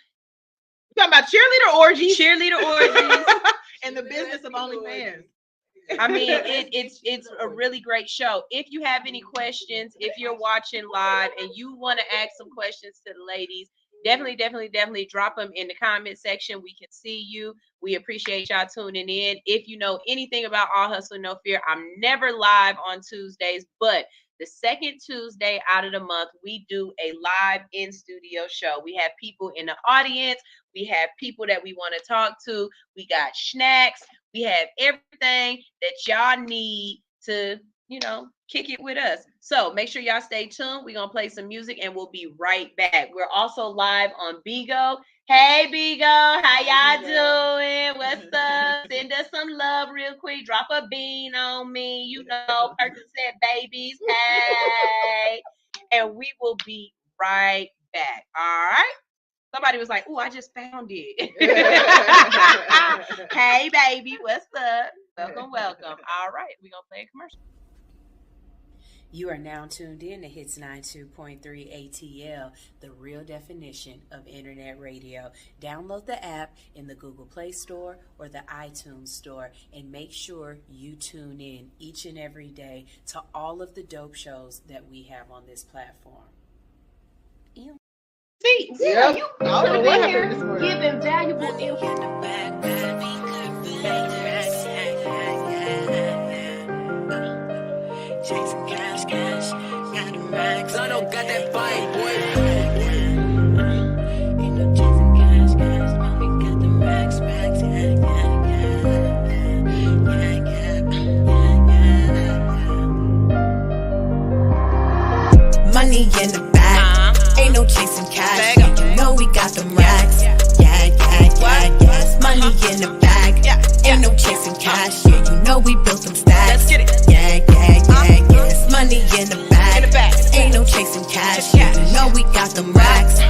about cheerleader orgies and the business of OnlyFans. I mean, it's a really great show. If you have any questions, if you're watching live and you want to ask some questions to the ladies, definitely drop them in the comment section. We can see you. We appreciate y'all tuning in. If you know anything about All Hustle No Fear, I'm never live on Tuesdays, but the second Tuesday out of the month, we do a live in studio show. We have people in the audience. We have people that we want to talk to. We got snacks. We have everything that y'all need to, you know, kick it with us. So make sure y'all stay tuned. We're going to play some music and we'll be right back. We're also live on Bigo. Hey, Bigo, how y'all doing? What's up? Send us some love real quick. Drop a bean on me. You know, Percocet babies. Hey. And we will be right back. All right? Somebody was like, "Oh, I just found it." Hey, baby, what's up? Welcome. All right, we're going to play a commercial. You are now tuned in to Hits 92.3 ATL, the real definition of internet radio. Download the app in the Google Play Store or the iTunes Store and make sure you tune in each and every day to all of the dope shows that we have on this platform. See, yeah, you could have been here giving valuable info. Chasing cash, got the max. I don't got that bite, boy. You know, chasing cash, mommy got the max, yeah. Money in the bag, ain't no chasing cash. You know we got them racks, yeah. Money in the bag, ain't no chasing cash. Yeah, you know we built them stacks, yeah. Money in the bag, ain't no chasing cash. Yeah, you know we got them racks, yeah.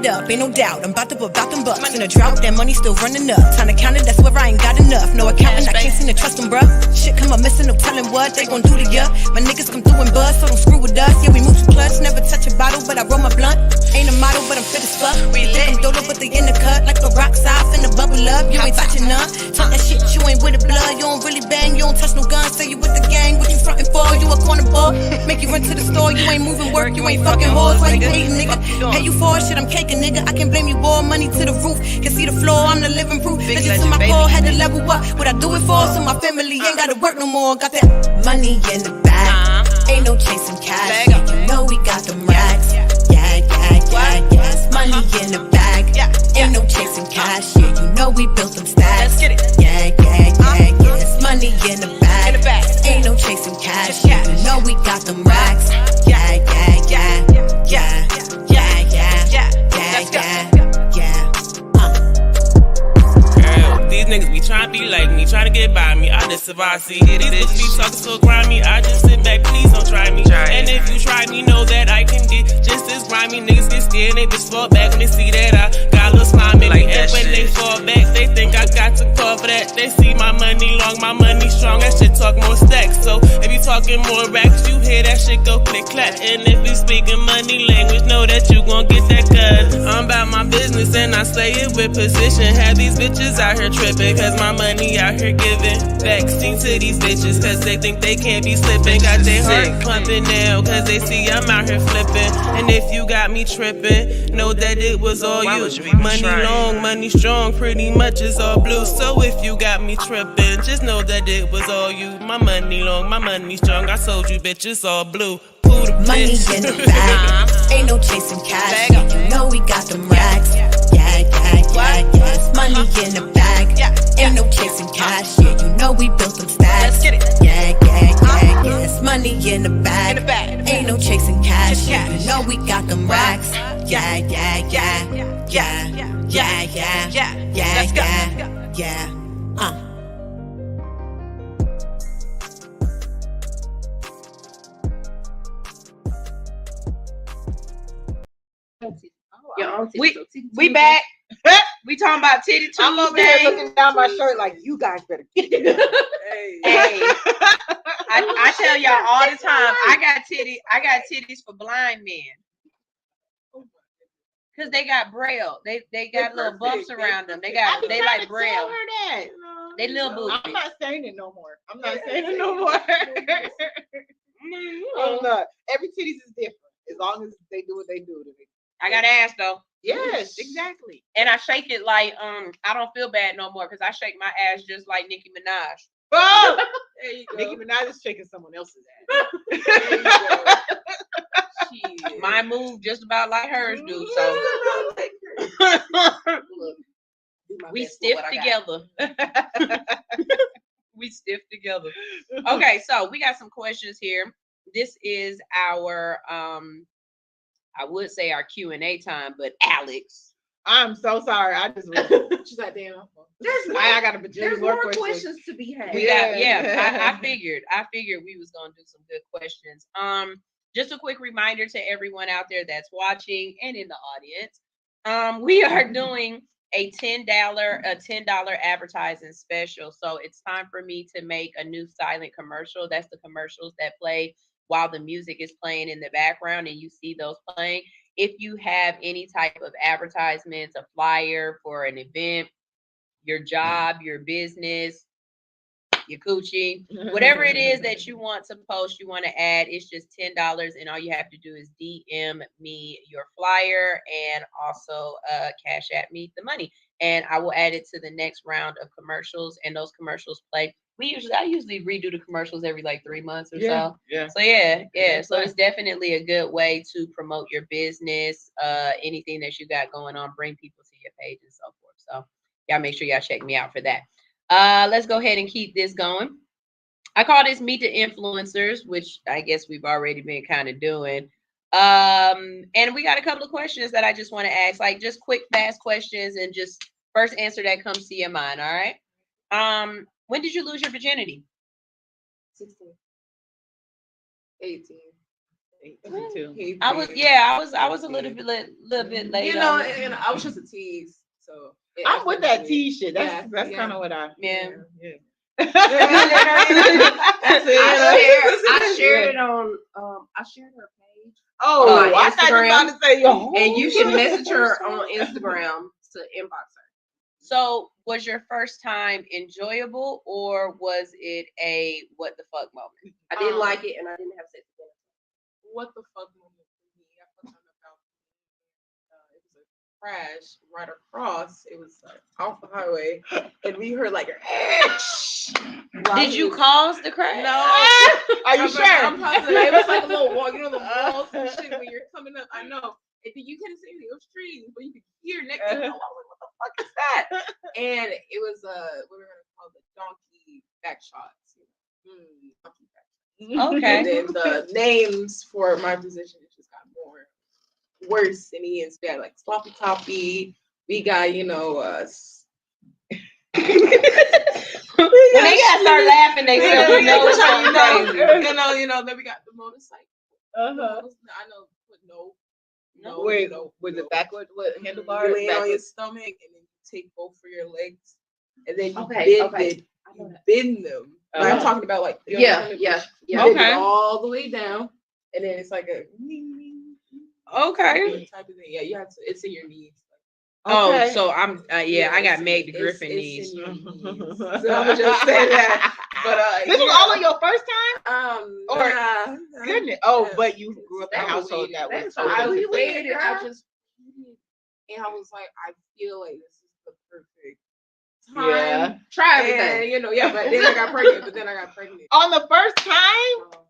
it up, ain't no doubt. I'm about to put about them bucks in a drought. That money still running up. Time to count it, that's where I ain't got enough. No accountant, I can't seem to trust them, bruh. Shit come up missing, no telling what they gon' do to ya. My niggas come through and buzz, so don't screw with us. Yeah, we move too clutch, never touch a bottle, but I roll my blunt. Ain't a model, but I'm fit as fuck. You think I'm dolo, but they in the cut. Like a rock soft in the bubble up. You ain't touching none. Talk that shit, you ain't with the blood. You don't really bang, you don't touch no guns. Say you with the gang, what you frontin' for? You a corner ball. Make you run to the store, you ain't moving work, you ain't fucking hoes. Why you hating, nigga? Pay you for shit, I'm caking, nigga. I can blame you, boy. Money to the roof. Can see the floor, I'm the living proof. Listen to my call, had to level up. What I do it for, so my family ain't gotta work no more. Got that money in the bag. Ain't no chasing cash. Yeah, you know we got them racks. Yes, money in the bag. Ain't no chasing cash. Yeah, you know we built them stacks. Yes, money in the bag. Ain't no chasing cash. Yeah, you know we got them racks. These niggas be trying to be like me, trying to get by me. I just survive, see. These bitches be talking so grimy. I just sit back, please don't try me. And if you try me, know that I can get just as grimy. Niggas get scared, they just fall back when they see that I got a little slime in me. And when they fall back, they think I got to call for that. They see my money long, my money strong. That shit talk more stacks. So if you talking more racks, you hear that shit go click clack. And if you speaking money language, know that you gon' get that cuz I'm about my business and I say it with position. Have these bitches out here tripping, cause my money out here giving vaccine to these bitches, cause they think they can't be slipping. Got their heart pumping now, cause they see I'm out here flipping. And if you got me tripping, know that it was all you. Money long, money strong, pretty much is all blue. So if you got me tripping, just know that it was all you. My money long, my money strong, I sold you bitches all blue. Money in the bag, ain't no chasing cash. You know we got them racks. Yes, money in the bag, ain't no chasing cash. Yeah, you know we built them stacks. Yes, money in the bag, ain't no chasing cash. Yeah, you know we got them racks. Yeah. We back. We talking about titty Tuesday. I'm over here looking down my shirt like, you guys better get it. Hey, I tell y'all all the time, I got titties for blind men. Cause they got braille. They got little bumps around them. They like braille. They little booty. I'm not saying it no more. I'm not. Every titties is different. As long as they do what they do. I got ass though. Yes, exactly. And I shake it like I don't feel bad no more because I shake my ass just like Nicki Minaj. Oh, there you go. Nicki Minaj is shaking someone else's ass. There you go. Mine move just about like hers do. So we stiff together. We stiff together. Okay, so we got some questions here. This is our I would say our Q&A time, but Alix. I'm so sorry. I just she's like, damn. I got a bajillion more questions to be had. I figured we was gonna do some good questions. Just a quick reminder to everyone out there that's watching and in the audience. We are doing a $10 advertising special. So it's time for me to make a new silent commercial. That's the commercials that play while the music is playing in the background and you see those playing. If you have any type of advertisements, a flyer for an event, your job, your business, your coochie, whatever it is that you want to post, you want to add, it's just $10. And all you have to do is DM me your flyer and also cash at me the money. And I will add it to the next round of commercials. And those commercials play. I usually redo the commercials every like 3 months or so. Yeah. So yeah. So it's definitely a good way to promote your business, anything that you got going on, bring people to your page and so forth. So y'all make sure y'all check me out for that. Let's go ahead and keep this going. I call this Meet the Influencers, which I guess we've already been kind of doing. And we got a couple of questions that I just want to ask, like just quick, fast questions, and just first answer that comes to your mind. All right. When did you lose your virginity? 16. 18. I was a little bit late. You know, and I was just a tease. So I'm with that tease shit. That's kind of what I. Yeah. I shared it on. I shared her page. Oh, on my I thought you were about to say and you can message her on Instagram to inbox her. So, was your first time enjoyable, or was it a what the fuck moment? I didn't like it, and I didn't have sex with her. What the fuck moment for me? I found out it was a crash right across. It was off the highway, and we heard like Did you cause the crash? No. Are you sure? I'm positive. It was like a little wall, you know, the walls and shit when you're coming up. I know. And then you couldn't see anything. It was trees, but you could hear next to it. I was like, what the fuck is that? And it was what we're gonna call the donkey back shots. Donkey back shots. Okay. And then the names for my position just got more worse. And he is bad, like sloppy toppy. We got, you know, when they gotta start laughing, they say, you know, then we got the motorcycle. I know, but no. Wait, was it backwards? What handlebar? You lay on your stomach and then you take both of your legs and then you bend them. Like, I'm talking about like You bend it all the way down, and then it's like a type of thing. Yeah, you have to. It's in your knees. Oh, so I'm I got Meg the Griffin knees. So I'm gonna just say that. But this was all on your first time? Goodness. Oh, but you grew up in a household that was. I waited. I just and I was like, I feel like this is the perfect time. Yeah. Try everything. And, but then I got pregnant. On the first time?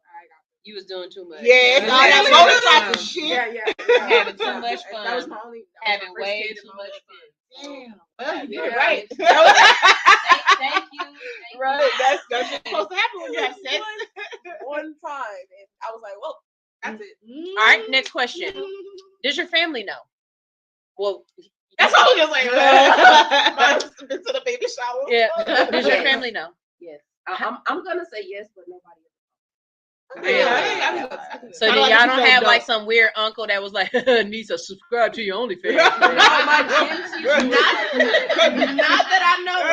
You was doing too much. Yeah, it's all that motorcycle shit. Yeah. Having too much fun. That was my only. Having way too much fun. Damn. You're right. Thank you. Right. That's supposed to happen when you have sex. One time, and I was like, well, that's it. All right, next question. Does your family know? Well, that's all I was like. Been to the baby shower. Yeah. Does your family know? Yes. I'm gonna say yes, but nobody. So then y'all don't have like some weird uncle that was like, needs to subscribe to your OnlyFans. No, my gym teacher, not that I know of.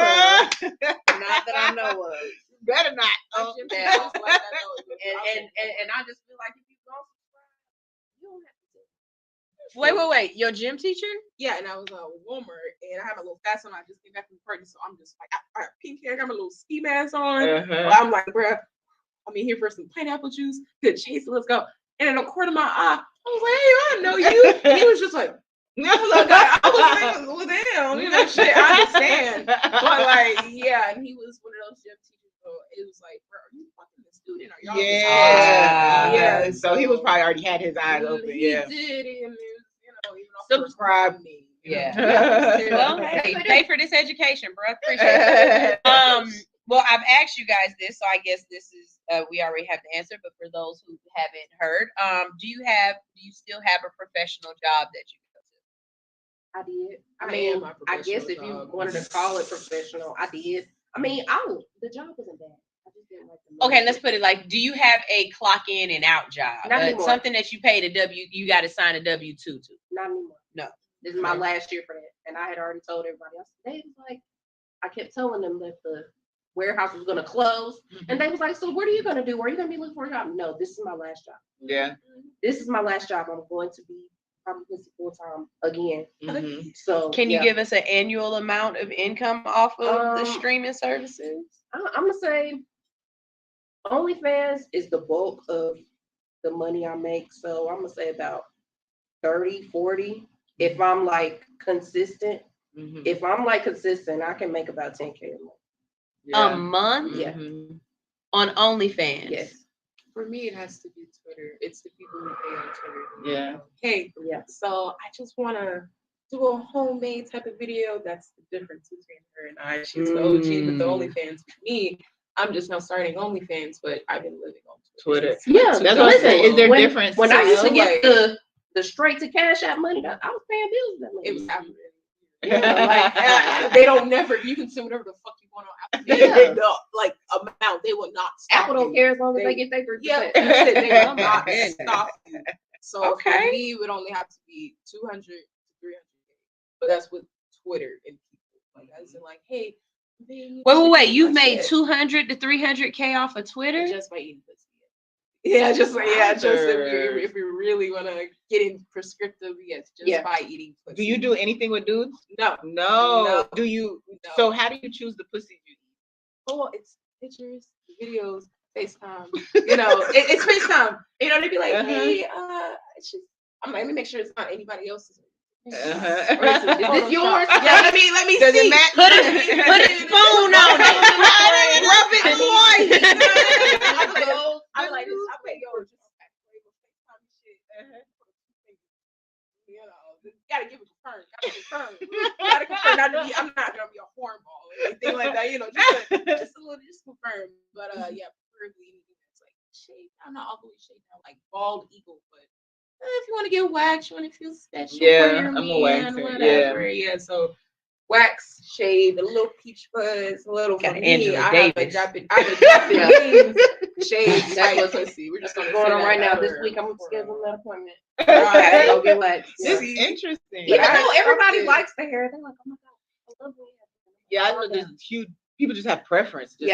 Not that I know of. Better not. And I just feel like if you don't subscribe, you don't have to. Wait. Your gym teacher? Yeah, and I was a Walmart, and I had a little fast on. I just came back from the party, so I'm just like, I got pink hair, got my little ski mask on. I'm like, bruh, I'm in here for some pineapple juice. Good chase, let's go. And in the corner of my eye, I was like, hey, I know you. And he was just like, I was with him, you know, shit, I understand. But like, yeah, and he was one of those gym teachers, so it was like, bro, are you fucking the student? Are y'all yeah. So he was probably already had his eyes open. He did, and you know, even subscribe me. Yeah. Well, hey, pay for this education, bro. Appreciate it. Well, I've asked you guys this, so I guess this is we already have the answer. But for those who haven't heard, do you still have a professional job that you go to? I did. I mean, I guess if you wanted to call it professional, I did. I mean, the job wasn't bad. I just didn't like the okay, let's put it like, do you have a clock in and out job? Not anymore. Something that you paid you got to sign a W-2 to? Not anymore. No. This is my last year for that, and I had already told everybody else. They was like, I kept telling them that the warehouse was going to close, and they was like, so what are you going to do? Are you going to be looking for a job? No, this is my last job. Yeah. This is my last job. I'm going to be probably full time again. So can you give us an annual amount of income off of the streaming services? I'm going to say OnlyFans is the bulk of the money I make. So I'm going to say about 30, 40. If I'm like consistent, if I'm like consistent, I can make about 10K a month. A month? Yeah. On OnlyFans? Yes. For me, it has to be Twitter. It's the people who pay on Twitter. Yeah. Hey, so I just want to do a homemade type of video. That's the difference between her and I. She's the OG with the OnlyFans. For me, I'm just now starting OnlyFans, but I've been living on Twitter. Yeah, that's what I'm saying. Is there difference? When I used to get the straight to cash out money, I was paying bills with that money. It was happening. Yeah, like they don't never. You can say whatever the fuck you going on Apple, the like amount, they will not stop Apple don't care as long as they get their 3%. Yeah, they will not stop you. So Okay. for me, it would only have to be 200 to 300K. But that's with Twitter and people. Like I said, like, hey, wait. You've made 200 to 300K off of Twitter just by eating pussy. Yeah, just if we really want to get in prescriptive, yes, just by eating pussy. Do you do anything with dudes? No. Do you? So how do you choose the pussy you eat? Oh, it's pictures, videos, FaceTime. You know, it's FaceTime. You know, they'd be like, hey, it's just, I'm like, let me make sure it's not anybody else's. Is this yours? Yeah, let me Does see. It match? Put a spoon on it. Rub it twice. I'm like, I'm like, yo, just FaceTime shit. You know, gotta give it confirmed. Gotta confirm. I'm not gonna be a hornball or anything like that. You know, just a little, just confirm. But yeah, preferably anything that's like shaved. I'm not all the way shaved down, like bald eagle, but if you want to get waxed, you want to feel special for your I'm man, a waxer. whatever. Yeah, so wax, shave, a little peach fuzz, a little. For me, I have a Japanese shave type pussy. We're just gonna going on right now. This week, I'm scheduling that appointment. Right, go get waxed. This is interesting. Even though everybody likes the hair, they're like, oh my god, I love the hair. Yeah, I know there's huge. People just have preference. It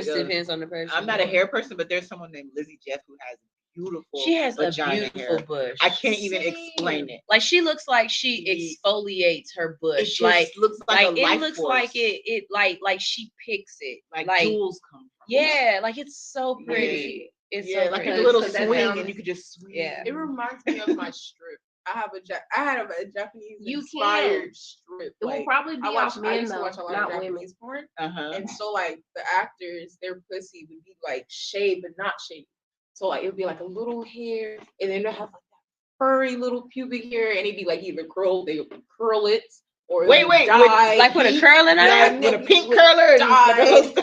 just depends on the person. I'm not a hair person, but there's someone named Lizzie Jeff who has beautiful. She has a vagina beautiful hair. bush. I can't even explain it. Like she looks like she exfoliates her bush. It like looks like a life it looks force. like it like she picks it. Like jewels come from. Yeah, like it's so pretty. It's so like pretty. a little swing, and you could just swing. Yeah, it reminds me of my strip. I had a Japanese inspired strip. It will probably be off men though, watch a lot not of women. Japanese porn. And so like the actors, their pussy would be like shaved but not shaved. So like it would be like a little hair, and then they'll have like that furry little pubic hair, and it'd be like either they would curl it or dye. Like with a curling on, with a pink curler, dye,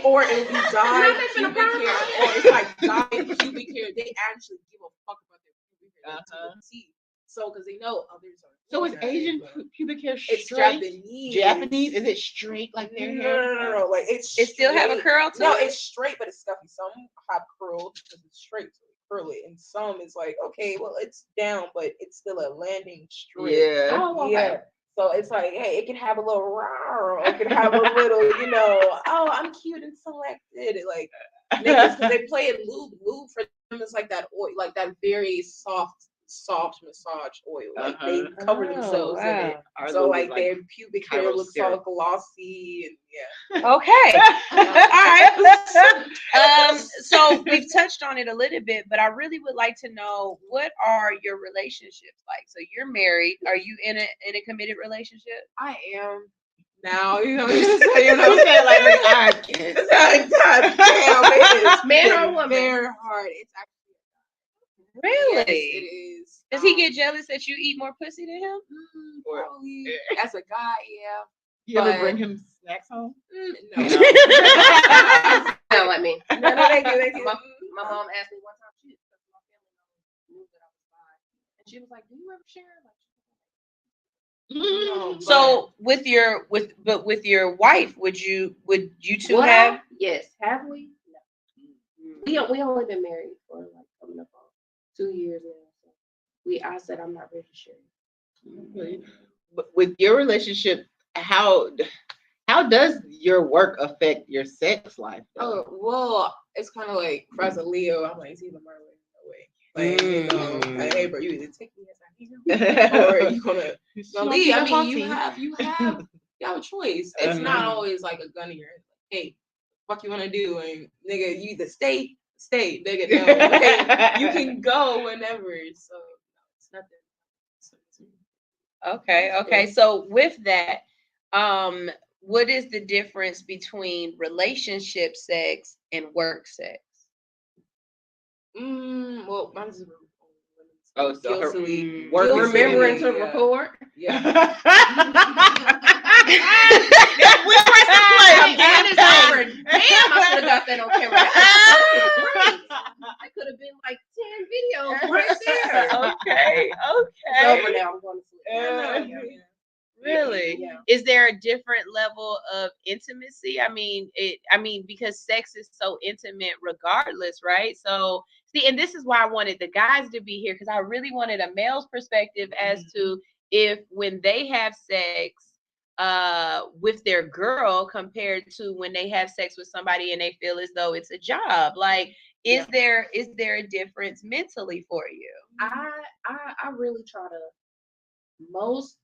or it would be dyed pubic hair, or it's like dyed pubic hair. They actually give a fuck about their pubic hair to the T. So because they know others are. So is Asian pubic hair straight? It's Japanese. Japanese? Is it straight like their hair? No. Like it still have a curl to it? No, it's straight, but it's stuffy. Some have curled because it's straight, so they curl it. And some is like, okay, well, it's down, but it's still a landing strip. Yeah. Oh, okay. Yeah. So it's like, hey, it can have a little or it can have a little, you know, oh, I'm cute and selected. Like niggas, because they play it lube. Lube for them is like that oil, like that very soft massage oil. Like they cover themselves in it. So like their pubic hair looks all glossy and Okay. All right. So we've touched on it a little bit, but I really would like to know, what are your relationships like? So you're married. Are you in a committed relationship? I am. Now, you know, like I can't. God damn, it is man or woman? Very hard. It's actually really. Yes, it is. Does he get jealous that you eat more pussy than him? Probably. As a guy, yeah. You ever bring him snacks home? No. Sound like me. No, they do. My mom asked me one time, my family knew that I was bi, and she was like, "Do you ever share?" No, so with your wife, would you two have? Yes. Have we? No. We only been married for like coming up on 2 years now. So I said I'm not ready to share. Okay. But with your relationship, how does your work affect your sex life? Oh well, it's kind of like as a Leo, I'm like, it's either my way or no way. Like, you know, like, hey, bro, you either take me as I need or you gonna leave. I mean, you have a choice. It's not always like a gun in your head. Like, hey, fuck you wanna do? And nigga, you either stay, nigga. No, okay, you can go whenever. So it's nothing. Okay. So with that, what is the difference between relationship sex and work sex? Well, mine's remembering to record. Yeah. We'll press the play. Damn, I should have got that on camera. I could have been like 10 videos right there. Okay. It's over now. I'm going to sleep. Really? Really? Yeah. Is there a different level of intimacy? I mean, because sex is so intimate regardless, right? So, see, and this is why I wanted the guys to be here, because I really wanted a male's perspective as to if when they have sex with their girl compared to when they have sex with somebody and they feel as though it's a job. Like, is there a difference mentally for you? I really try to, most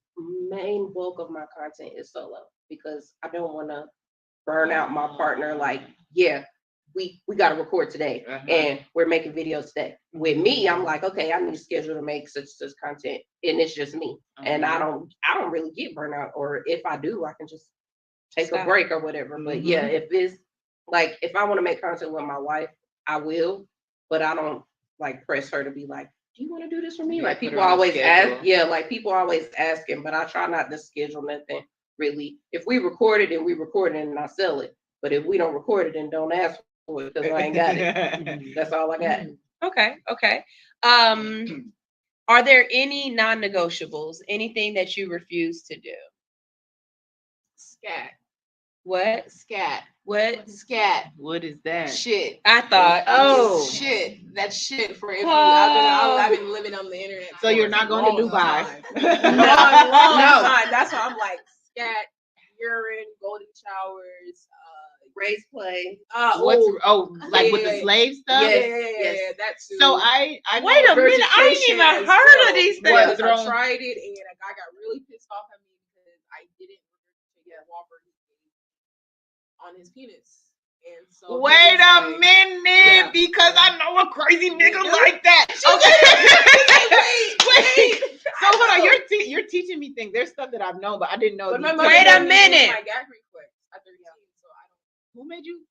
main bulk of my content is solo because I don't want to burn out my partner. Like, yeah, we got to record today and we're making videos today. With me, I'm like, okay, I need a schedule to make such content, and it's just me. And I don't really get burnout, or if I do, I can just take a break or whatever. But yeah, if it's like, if I want to make content with my wife, I will, but I don't like press her to be like, do you want to do this for me? Like, people always ask, like people always asking, but I try not to schedule nothing really. If we record it, then we record it and I sell it. But if we don't record it, then don't ask for it because I ain't got it. That's all I got. Okay. Are there any non-negotiables? Anything that you refuse to do? Scat. What? Scat. What? Scat. What is that? Shit. I thought. Shit. That's shit for if I've been living on the internet. So you're not going to Dubai? Long time. That's why I'm like scat, urine, golden showers, race play. With the slave stuff? Yeah. That's so I wait a minute, I ain't even heard of these things. I tried it and a guy got really pissed off at me because I didn't regurgitate Whopper on his penis. And so wait a minute, because I know a crazy nigga like that. Wait. So hold on, you're teaching me things. There's stuff that I've known, but I didn't know. Wait a minute. My gag reflex at 13, so I don't. Who made you?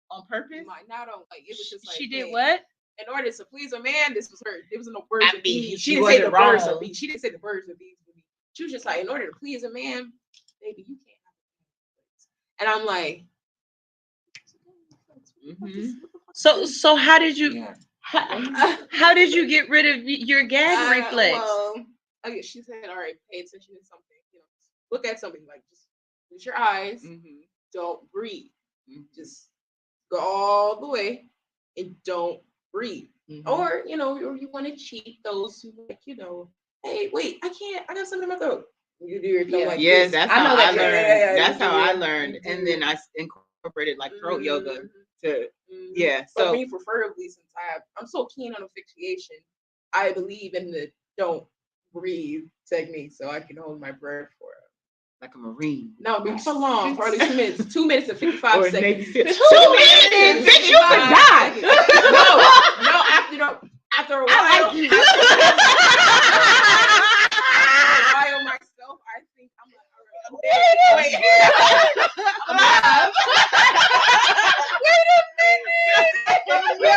On purpose? Not on. Like, it was just like she did what? In order to please a man, this was her. There was no birds or bees. She didn't say the birds or bees. She didn't say the birds or bees would be. She was just like, in order to please a man, baby, you can't have it. And I'm like. So how did you how did you get rid of your gag reflex? Well, okay, she said, all right, pay attention to something. Look at something, like just use your eyes, don't breathe. Just go all the way and don't breathe. Or or you want to cheat those who hey, wait, I got something in my throat. You do your thing like this. That's how I learned. That's how I learned. And then I incorporated like throat yoga to So me, preferably, since I'm so keen on asphyxiation, I believe in the don't breathe technique, so I can hold my breath for like a Marine. No, not so long. Probably 2 minutes. 2 minutes and 55 seconds. 2 minutes, bitch, you could die. No, after a while. I like you. After a while myself, I think I'm like, all right. Wait a minute. No.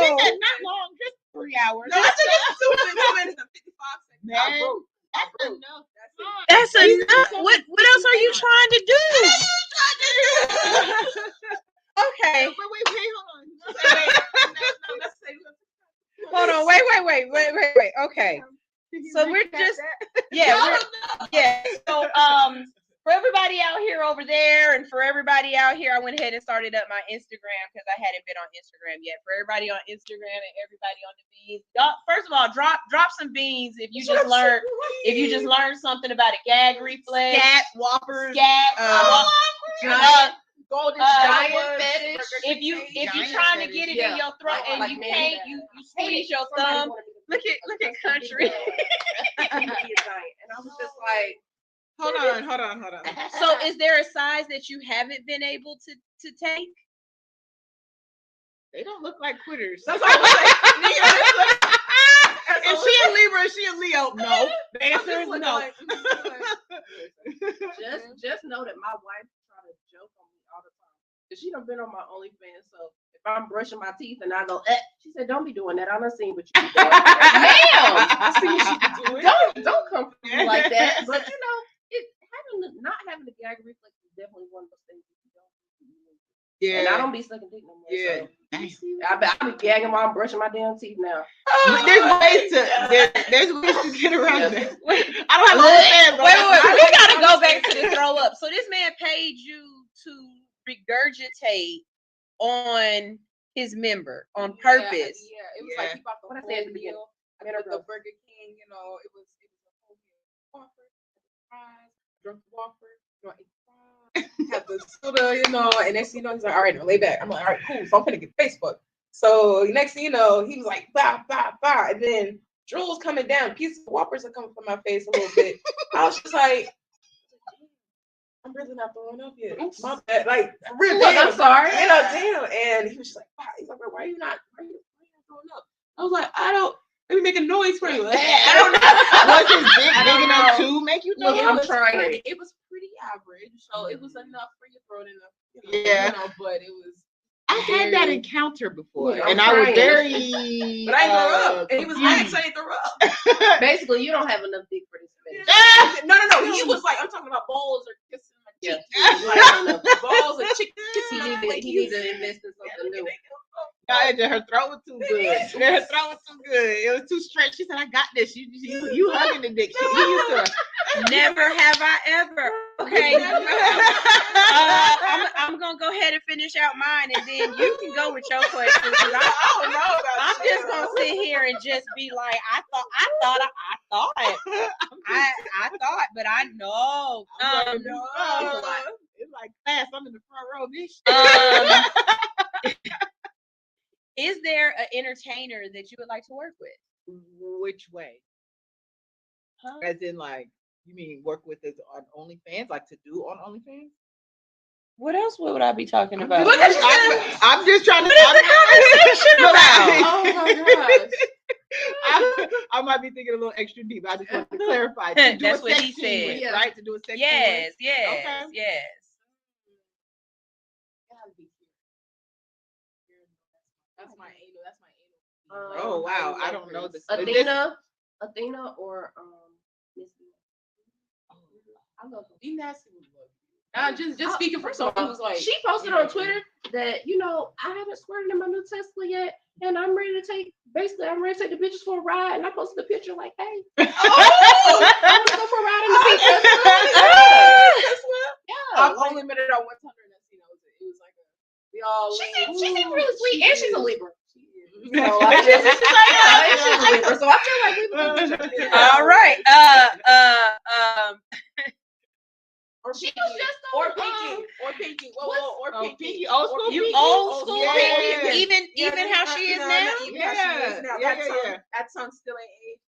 She said not long, just 3 hours. No, I think it's 2 minutes and 55 seconds. Man, That's enough. That's enough. What else are you trying to do? Okay. Wait, hold on. Wait. Okay. So we're just So for everybody out here over there and for everybody out here, I went ahead and started up my Instagram because I hadn't been on Instagram yet. For everybody on Instagram and everybody on the beans, first of all, drop some beans if you just learned something about a gag reflex, scat, whoppers, golden giant fetish. If you're trying to get it in your throat and you can't, you squeeze your thumb. Look at country. And I was just like, hold on. So is there a size that you haven't been able to take? They don't look like quitters. That's all I'm saying. Is she a Libra? Is she a Leo? No. The answer is no. Just know that my wife tries to joke on me all the time. Because she done been on my Onlyfans, so if I'm brushing my teeth and I go, she said, don't be doing that. I done seen what you do. Ma'am! I see what you doing. Don't come for me like that. But not having the gag reflex is definitely one of those things that you don't do. Yeah. And I don't be sucking dick no more. Yeah. So. I be gagging while I'm brushing my damn teeth now. There's ways to get around that. I don't have Wait. We gotta go back to the throw up. So this man paid you to regurgitate on his member on purpose. Yeah, it was like he bought the whole meal. I mean, the Burger King, you know, it was a whole meal. Whopper, fries, drunk the Whopper, had the soda, you know, and next thing you know, he's like, all right, now lay back. I'm like, all right, cool. So I'm gonna get Facebook. So next thing you know, he was like, bah, bah, bah. And then drool's coming down, pieces of Whoppers are coming from my face a little bit. I was just like, I'm really not throwing up yet. My bad. Like, really, I'm sorry. You know, damn. And he was just like, wow. He's like, why are you not throwing up? I was like, let me make a noise for you. I don't know. Was his dick big enough to make you know? I'm trying. It was pretty average, so it was enough for your throat enough. You know, but it was. I had that encounter before, and I was very. But I ain't throw up, and he was mad, so I ain't throw up. Basically, you don't have enough dick for this man. No. He was like, I'm talking about balls or kissing my cheek. Like, balls or chicken. He needs to invest in something new. Her throat was too good. Her throat was too good. It was too stretched. She said, "I got this." You hugging the dick. He used to. Never have I ever. Okay. I'm gonna go ahead and finish out mine, and then you can go with your questions. I'm just gonna sit here and just be like, I thought, but I know. It's like class. I'm in the front row, bitch. Is there an entertainer that you would like to work with? Which way? As in, like, you mean work with us on OnlyFans, like to do on OnlyFans? What else would I be talking about? I'm just trying to. Oh my gosh. I might be thinking a little extra deep. I just want to clarify. That's what he said. Right? To do a sex Yes. That's my anal. Oh wow! I don't know this. Athena or Miss. I love her. Be nasty. Just speaking for someone who's like. She posted on Twitter that, you know, I haven't squirted in my new Tesla yet, and I'm ready to take the bitches for a ride. And I posted a picture like, hey, I'm gonna go for a ride in the pink Tesla. Yeah, I've only met her on 100. It was like we all. She seemed really sweet, and she's a Libra. So I feel like we all right. Or Pinky. Or Pinky. Or Pinky. Old school. You old school. Yeah. Even how she is now. Yeah. That tongue still ain't aged.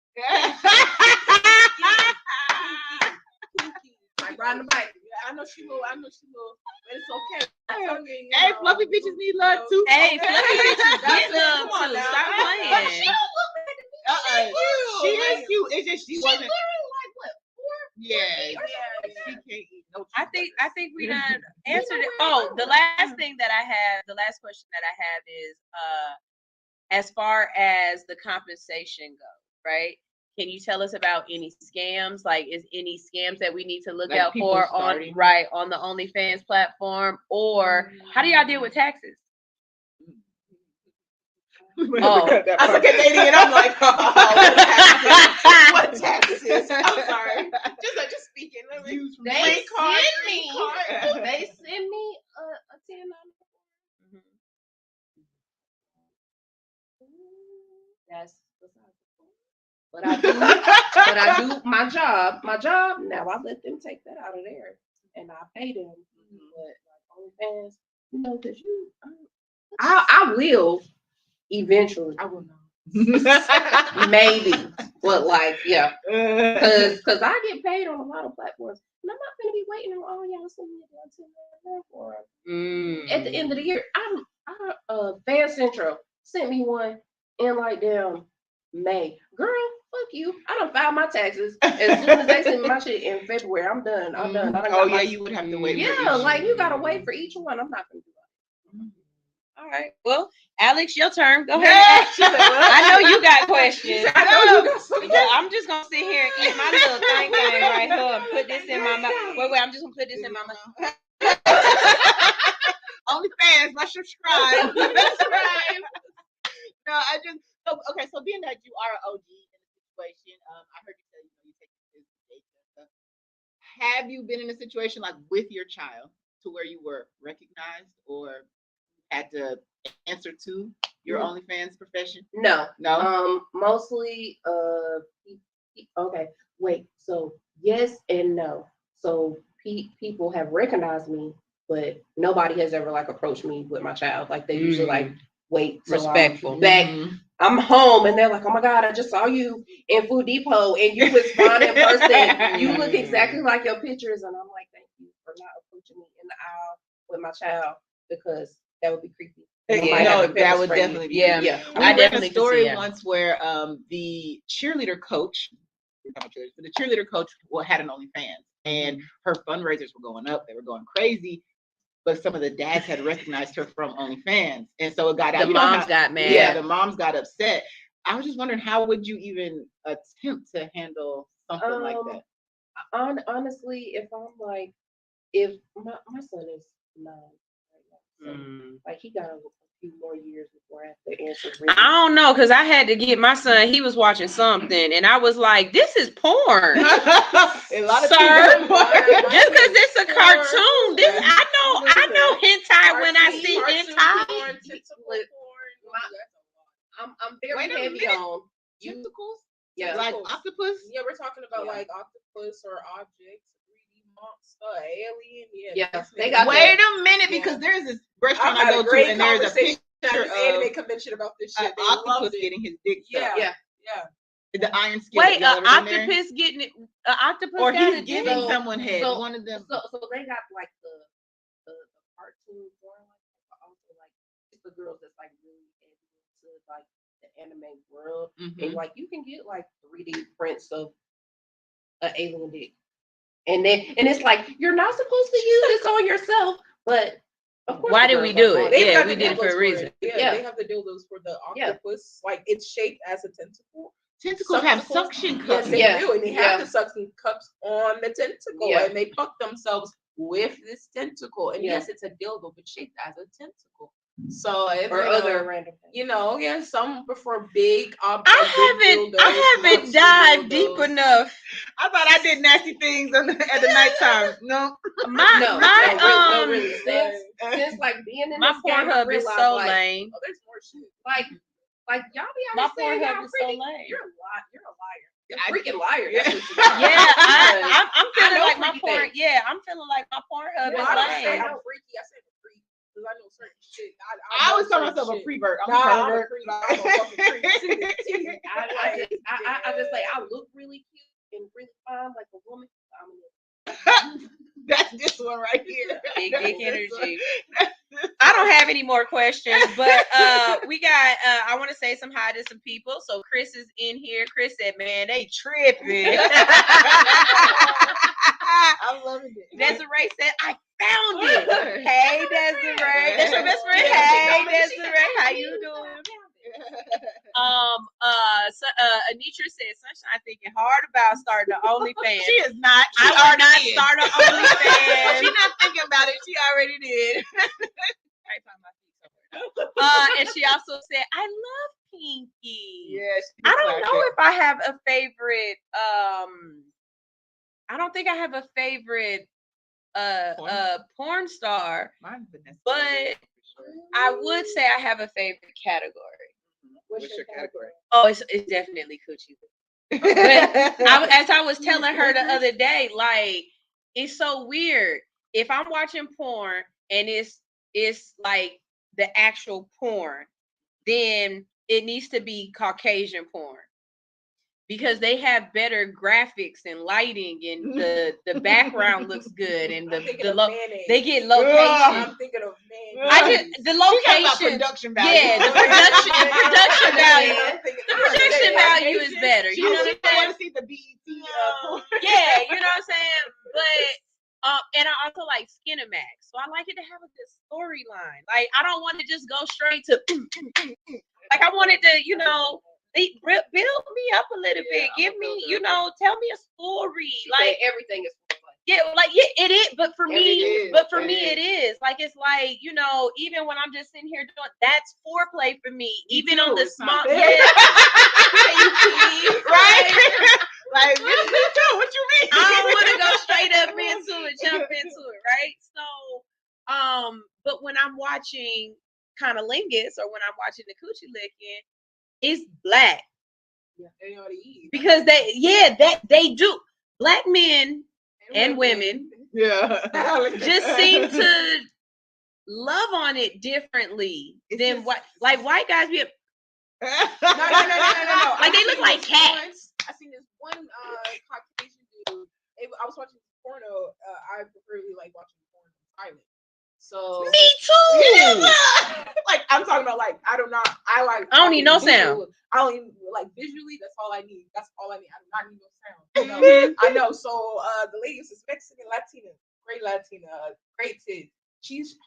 Pinky. Like riding the bike. I know she will. But it's okay. Hey, fluffy bitches need love too. Hey, fluffy bitches get love too. Stop playing. She don't look like the bitch. She is cute. It's just she wasn't. Literally like what? 4? Yeah. She can't eat no. I think we done answered it. Oh, the last question that I have is as far as the compensation goes, right? Can you tell us about any scams? Like, is any scams that we need to look out for on the OnlyFans platform? Or how do y'all deal with taxes? I look at Lady and I'm like, what taxes? I'm sorry. Just speaking. They send me a 10 That's but I do my job. Now I let them take that out of there, and I pay them. But like OnlyFans, you know, because I will eventually. I will know. Maybe, but like, yeah, because I get paid on a lot of platforms, and I'm not gonna be waiting on all y'all send me a for at the end of the year. Fan Central sent me one in like damn May. Girl, fuck you. I done filed my taxes. As soon as they send me my shit in February, I'm done. You would have to wait. Yeah, like you gotta wait for each one. I'm not gonna do that. All right. Well, Alix, your turn. Go ahead. I know you got questions. I know you got some. I'm just gonna sit here and eat my little thing right here and put this in my mouth. Wait, I'm just gonna put this in my mouth. OnlyFans, my subscribe. Subscribe. No, I just okay. So being that you are an OG in the situation, I heard you say you take this date and stuff. Have you been in a situation like with your child to where you were recognized or had to answer to your OnlyFans profession? No. Mostly, okay. Wait. So yes and no. So people have recognized me, but nobody has ever like approached me with my child. Like they usually like wait till respectful. I'm back. I'm home and they're like, oh my God, I just saw you in Food Depot and you was fine in person. You look exactly like your pictures. And I'm like, thank you for not approaching me in the aisle with my child because that would be creepy. No, that would definitely be. Yeah. I read a story once where the cheerleader coach, the cheerleader coach had an OnlyFans and her fundraisers were going up. They were going crazy. But some of the dads had recognized her from OnlyFans. And so it got out. The moms got mad. Yeah, the moms got upset. I was just wondering, how would you even attempt to handle something like that? Honestly, if I'm like, if my son is 9 right now, so like he got a few more years before I have to answer. I don't know, because I had to get my son, he was watching something, and I was like, this is porn. A lot of sir, just because it's a cartoon, this I know hentai when I see hentai. I'm very heavy on tentacles. Yeah, like octopus. Yeah, we're talking about like octopus or objects, 3D monster, alien. Yeah, they got. Wait a minute, because there's this restaurant I go to, and there's a picture of anime convention about this shit. An octopus getting his dick sucked. Yeah. The iron skillet. Wait, an octopus getting it? An octopus or got he's giving someone head. So, one of them. So they got like the cartoon porn, but also like it's the girls that's like really into like the anime world, and like you can get like 3D prints of an alien dick, and it's like you're not supposed to use this on yourself, but of course. Why did we do it? Yeah, we did it for a reason. Yeah, they have the dildos for the octopus. Like it's shaped as a tentacle. Tentacles have suction cups. Yes, they do, and they have the suction cups on the tentacle, and they puck themselves with this tentacle. And yes, it's a dildo, but shaped as a tentacle. So or other random things. Some prefer big objects. I haven't dived deep enough. I thought I did nasty things at the nighttime. No, really. Since like being in my this game, I Pornhub is realized, so like, lame. Oh, there's more shit. Like y'all be my out saying Pornhub y'all is so freaky. lame. You're a liar. You're a freaking liar. That's what you are. Yeah, I'm feeling like my porn. Things. Yeah, I'm feeling like my Pornhub is I don't say lame. I'm freaky. I said freak because I know certain shit. I was calling myself a prevert. I'm a freak. I'm a fucking freak. I just say I look really cute and really fine like a woman. That's this one right here. Big dick energy. I don't have any more questions, but we got I want to say some hi to some people. So Chris is in here. Chris said, man, they tripping. I'm loving it. Desiree said, I found it. Hey Desiree. That's your best friend. Hey Desiree. How you doing? Anitra said, Sunshine thinking hard about starting an OnlyFans. She is not. I will not start an OnlyFans. She's not thinking about it. She already did. And she also said, I love Pinky. Yes. I don't know if I have a favorite. I don't think I have a favorite porn star. Mine's Vanessa. But I would say I have a favorite category. What's your category? Oh, it's definitely coochie. But as I was telling her the other day, like it's so weird. If I'm watching porn and it's like the actual porn, then it needs to be Caucasian porn. Because they have better graphics and lighting, and the background looks good, and they get location. I'm thinking of mayonnaise. The location, production value. Yeah, the production value. The production value is better. You know what I'm saying? I want to see the BET. Yeah, you know what I'm saying. But and I also like Skinemax, so I like it to have a good storyline. Like I don't want to just go straight to. Like I wanted to, build me up a little bit. Give me, tell me a story. Like everything is for fun. it is. But for me, it is. Like, it's like, you know, even when I'm just sitting here doing, that's foreplay for me. Even on the small, right? Like, me too. What you mean? I don't want to go straight up into it, jump into it, right? So, but when I'm watching Cunnilingus or when I'm watching the coochie licking, it's black. Yeah, they already eat. Because they do. Black men and women just seem to love on it differently than white guys be. No. Like, they look like cats. I seen this one Caucasian dude. I was watching porno. I preferably like watching porn silent. So me too. Like, I'm talking about, like, I don't need no sound. I don't even like visually. That's all I need. I do not need no sound. You know? I know. So the lady is Mexican Latina, great tits.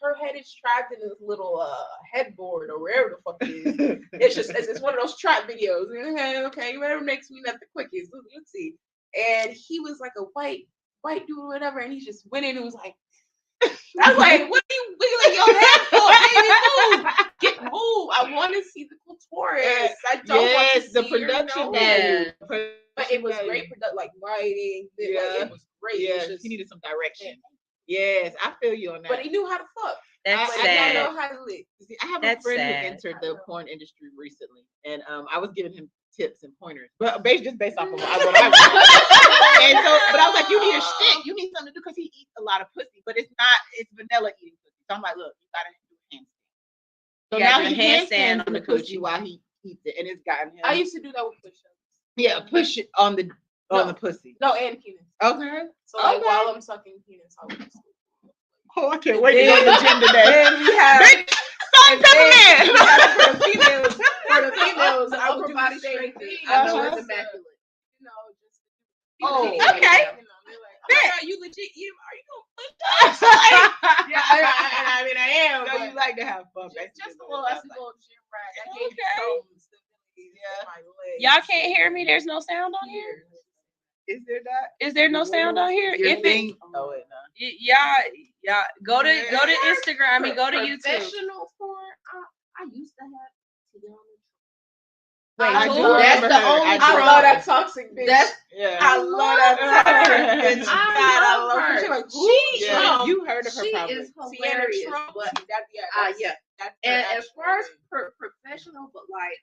Her head is trapped in this little headboard or wherever the fuck it is. It's one of those trap videos. Okay, whatever makes me nut the quickest. Let's see. And he was like a white dude or whatever, and he just went in and was like, I was like, what are you wiggling your head for, baby? Move. I want to see the clitoris. I don't want to see the production value. But it was great like writing. It was great. Yeah, he needed some direction. Yes, I feel you on that. But he knew how to fuck. That's sad. I don't know how to lick. See, I have a friend who entered the porn industry recently, and I was giving him tips and pointers, but based off of what I want. And so, but I was like, you need a stick. You need something to do, because he eats a lot of pussy, but it's vanilla eating pussy. So I'm like, look, you gotta do a handstand. So now he handstands on the pussy while he eats it, and it's gotten him. I used to do that with push-ups. Yeah, push it on the pussy. No, and penis. Okay. So like while I'm sucking penis, I would just. Oh, I can't wait to go to the gym today. Then we have. For the females, I would do the same thing. I know it's immaculate. You know, just. Okay. You legit. Are you gonna push up? Yeah, I mean, I am. So you like to have fun. Just a little gym rat. Y'all can't hear me. There's no sound on here. Is there not? Is there no sound on here? If it, y'all go to Instagram. I mean, go to YouTube. Professional porn. I used to have That's the only. I love that toxic bitch. I love that toxic bitch. I love her. You heard of her? She is hilarious. And as far as professional, but like,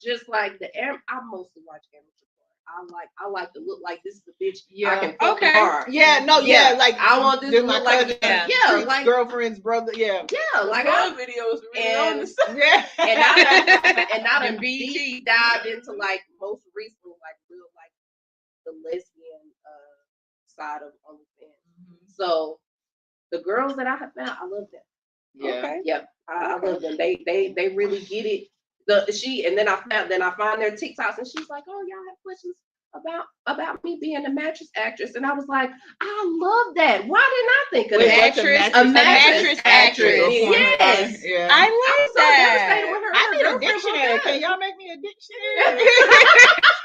just like I mostly watch amateur porn. I like to look like this is the bitch. I can fuck hard. Like I want this to look like like girlfriend's brother. Like all videos and not a deep dived into like most recently like real like the lesbian side of OnlyFans. So the girls that I have found, I love them. I love them. They really get it. Then I find their TikToks, and she's like, "Oh, y'all have questions about me being a mattress actress," and I was like, "I love that. Why didn't I think of that? A mattress actress. Yes, I love that. I need a dictionary. Can y'all make me a dictionary?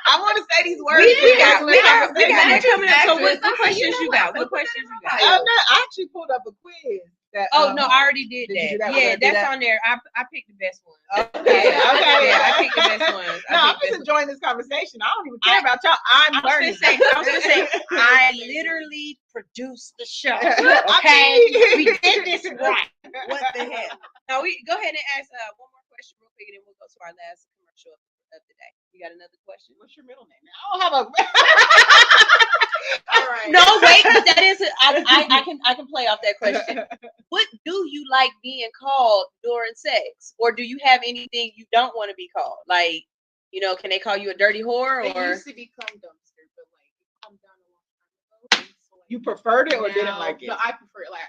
I want to say these words. We got that coming up. So what questions you got? What questions you got? I actually pulled up a quiz. I already did that. That's on there. I picked the best one. Okay. I picked the best ones. I'm just enjoying this conversation. I don't even care about y'all. I'm learning. I was gonna say, I literally produced the show. Okay, we did this right. What the hell? Now we go ahead and ask one more question real quick, and then we'll go to our last commercial of the day. You got another question? What's your middle name? I don't have a. All right. No, wait, but that is I can play off that question. What do you like being called during sex, or do you have anything you don't want to be called? Like, can they call you a dirty whore? Or it used to be cum dumpster, but like it come down a long time ago. So, like, you preferred it or didn't like it? No, I prefer it. Like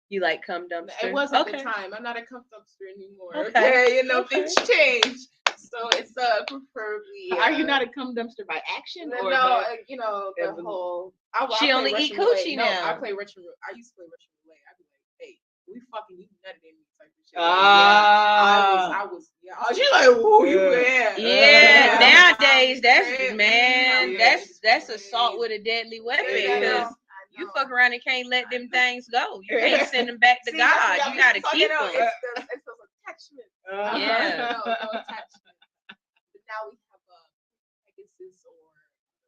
you like cum dumpster. It was at the time. I'm not a cum dumpster anymore. Okay, things change. So it's preferably. Are you not a cum dumpster by action? No, the whole. She only eat coochie now. I play Russian. I used to play Russian roulette. I'd be like, hey, we fucking you nutted in me type of shit. I was. She's like, who you at? Yeah. Nowadays, that's assault with a deadly weapon. You fuck around and can't let them things go. You can't send them back to God. You gotta keep them. It's those attachments. Yeah. No attachment. But now we have Pegasus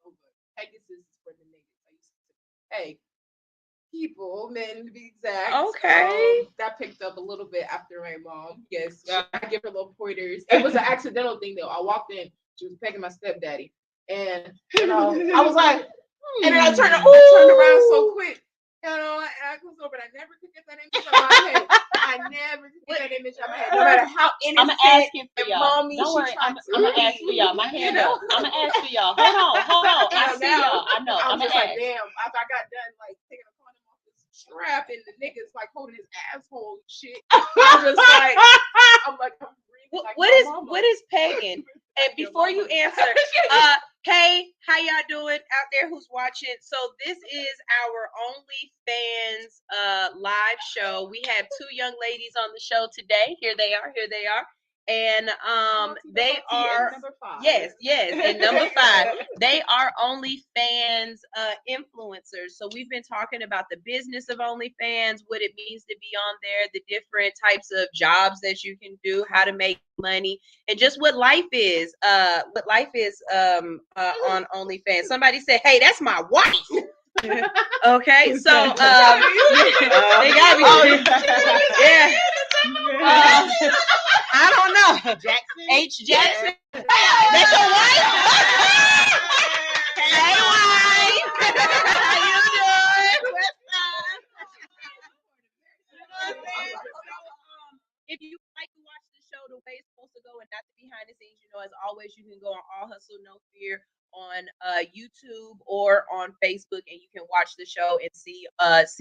or Pegasus is for the niggas. I used to say, hey, people, men to be exact. Okay. That picked up a little bit after my mom. Yes, I give her little pointers. It was an accidental thing though. I walked in, she was pegging my stepdaddy, and I was like, and then I turned around so quick. And I goes over, and I never could get that image out of my head. I never could get that image out of my head, no matter how innocent I'm asking for y'all. mommy Don't worry, I'm to gonna ask for y'all. My hand up. I'm gonna ask for y'all. Hold on. I see y'all. I know. I'm just gonna like, ask. damn. After I got done, like taking a condom off this strap, and the niggas like holding his asshole and shit. I'm just like, I'm breathing like what is pagan? And before you answer, hey, how y'all doing out there who's watching? So this is our OnlyFans live show. We have two young ladies on the show today. Here they are. And they are number 5. Yes, and number 5. They are OnlyFans influencers. So we've been talking about the business of OnlyFans, what it means to be on there, the different types of jobs that you can do, how to make money, and just what life is on OnlyFans. Somebody said, hey, that's my wife. Okay, so they gotta be yeah. I don't know. Jackson. H. Jackson. That's your wife? Hey, wife. How you doing? If you like to watch the show the way it's supposed to go and not the behind the scenes, as always, you can go on All Hustle No Fear on YouTube or on Facebook, and you can watch the show and see us,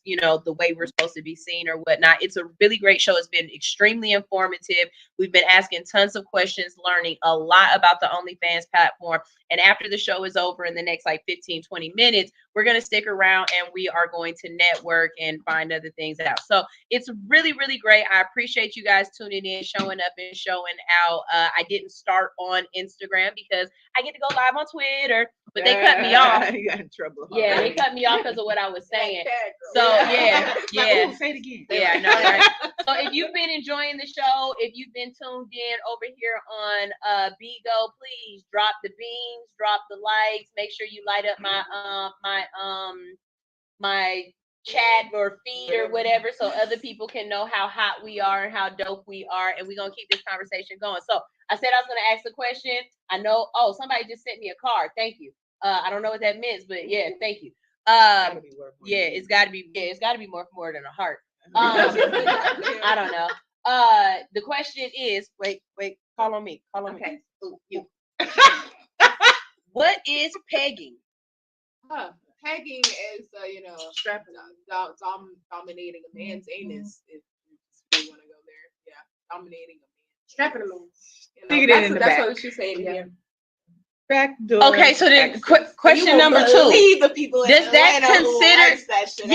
the way we're supposed to be seen or whatnot. It's a really great show. It's been extremely informative. We've been asking tons of questions, learning a lot about the OnlyFans platform. And after the show is over in the next 15, 20 minutes, we're going to stick around and we are going to network and find other things out. So it's really, really great. I appreciate you guys tuning in, showing up and showing out. I didn't start on Instagram because I get to go live on Twitter, but they cut me off. You got in trouble. Yeah, they cut me off because of what I was saying. So yeah. Say it again. Yeah, I know, right? So if you've been enjoying the show, if you've been tuned in over here on Bigo, please drop the beans, drop the likes, make sure you light up my chat or feed or whatever, so other people can know how hot we are and how dope we are, and we're gonna keep this conversation going. So I said I was gonna ask a question. I know, somebody just sent me a card. Thank you. I don't know what that means, but yeah, thank you. It's gotta be more than a heart. I don't know. The question is, wait, call on me. Okay. Ooh, you. What is pegging? Pegging is, dominating a man's anus. If you want to go there, yeah, dominating a man, strapping a man. That's what she's saying here. Back door. Okay, so then question number 2. The people in does that consider?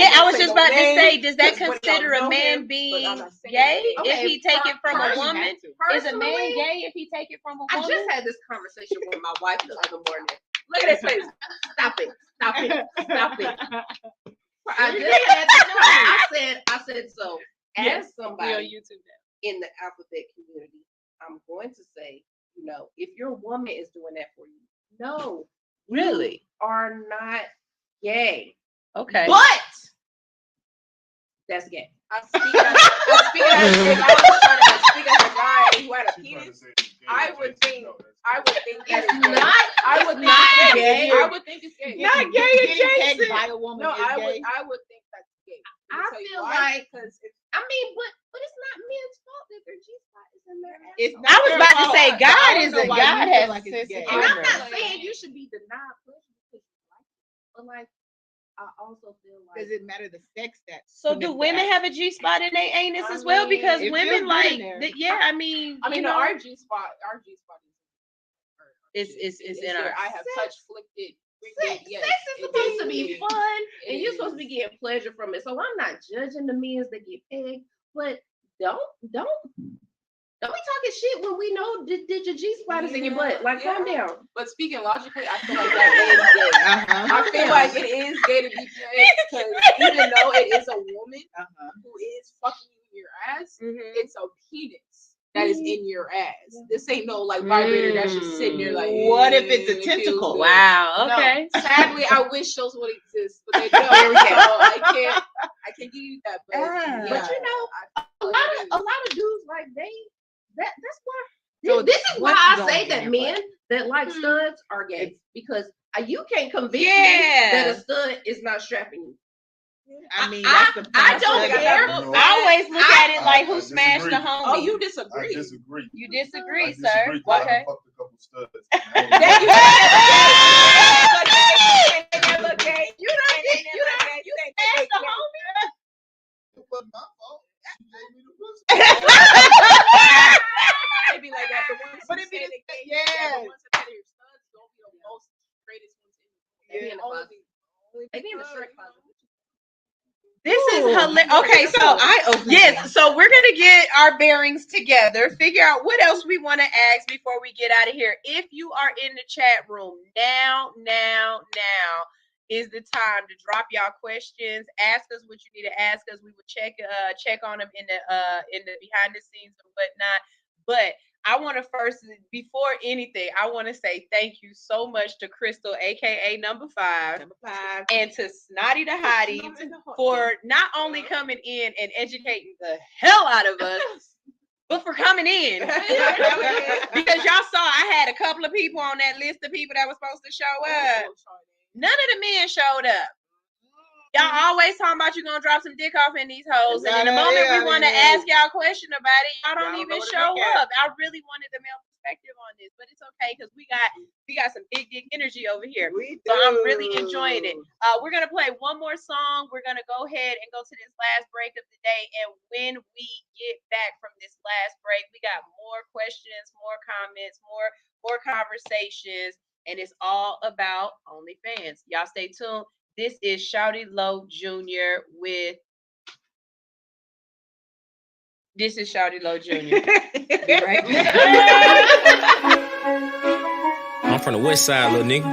I was just about to say, does that Just consider a man being gay if he take it from a woman? Is a man gay if he take it from a woman? I just had this conversation with my wife the other morning. Look at his face. Stop it. I just had to know. I said so. As somebody on YouTube in the alphabet community, I'm going to say, if your woman is doing that for you, no, really, you are not gay. Okay, but that's gay. I speak as a guy who had a penis. I would think that it's not. I would not gay. I would think it's gay. Not gay adjacent. By a woman. No, I would think that's gay. I feel like but it's not men's fault that their G-spot is in their ass. I was about to say God has a sense of humor. And I'm not humor. saying you should be denied pleasure because you like it, but I also feel like, does it matter the sex that? So do women have a G-spot in their anus as well? Because women our G-spot is in our. I have touch flicked it. Sex is supposed to be fun, and you're supposed to be getting pleasure from it. So I'm not judging the men that get pegged, but don't Don't be talking shit when we know did your G-spot is in your butt. Like, calm down. But speaking logically, I feel like that is gay. I feel like it is gay to be gay because even though it is a woman who is fucking you in your ass, it's a penis that is in your ass. This ain't no like vibrator that's just sitting there like. What if it's a tentacle? Wow. Okay. No, sadly, I wish those would exist, but they don't. There we go. I can't give you that. But, but you know, a lot of dudes like that's why. So this is why I say that men that like studs are gay because you can't convince me that a stud is not strapping you. I mean, that's the I don't care. I always look at it like who smashed the homie. Oh, you disagree? I disagree. You disagree, sir. Okay. I fucked a couple studs. You smashed the homie. It wasn't my fault. She gave me the pussy. It'd be like that. The ones who say they gay, the ones that say they're studs don't be the most greatest ones in the closet. They be in the straight closet. This is hilarious. Okay, so so we're gonna get our bearings together, figure out what else we want to ask before we get out of here. If you are in the chat room now is the time to drop y'all questions. Ask us what you need to ask us. We will check on them in the behind the scenes and whatnot. But I want to first, before anything, I want to say thank you so much to Crystal, aka number 5, and to Snotty the Hottie for not only coming in and educating the hell out of us, but for coming in. Because y'all saw I had a couple of people on that list of people that were supposed to show up. None of the men showed up. Y'all always talking about you gonna drop some dick off in these hoes, and in the moment we want to ask y'all a question about it, y'all don't even show up. I really wanted the male perspective on this, but it's okay because we got some big dick energy over here. So I'm really enjoying it. We're gonna play one more song. We're gonna go ahead and go to this last break of the day, and when we get back from this last break, we got more questions, more comments, more conversations, and it's all about OnlyFans. Y'all stay tuned. This is Shawty Low Jr. This is Shawty Low Jr. Be right back. I'm from the west side, little nigga.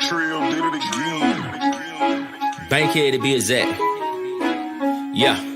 Trill did it again. Bankhead to be exact. Yeah.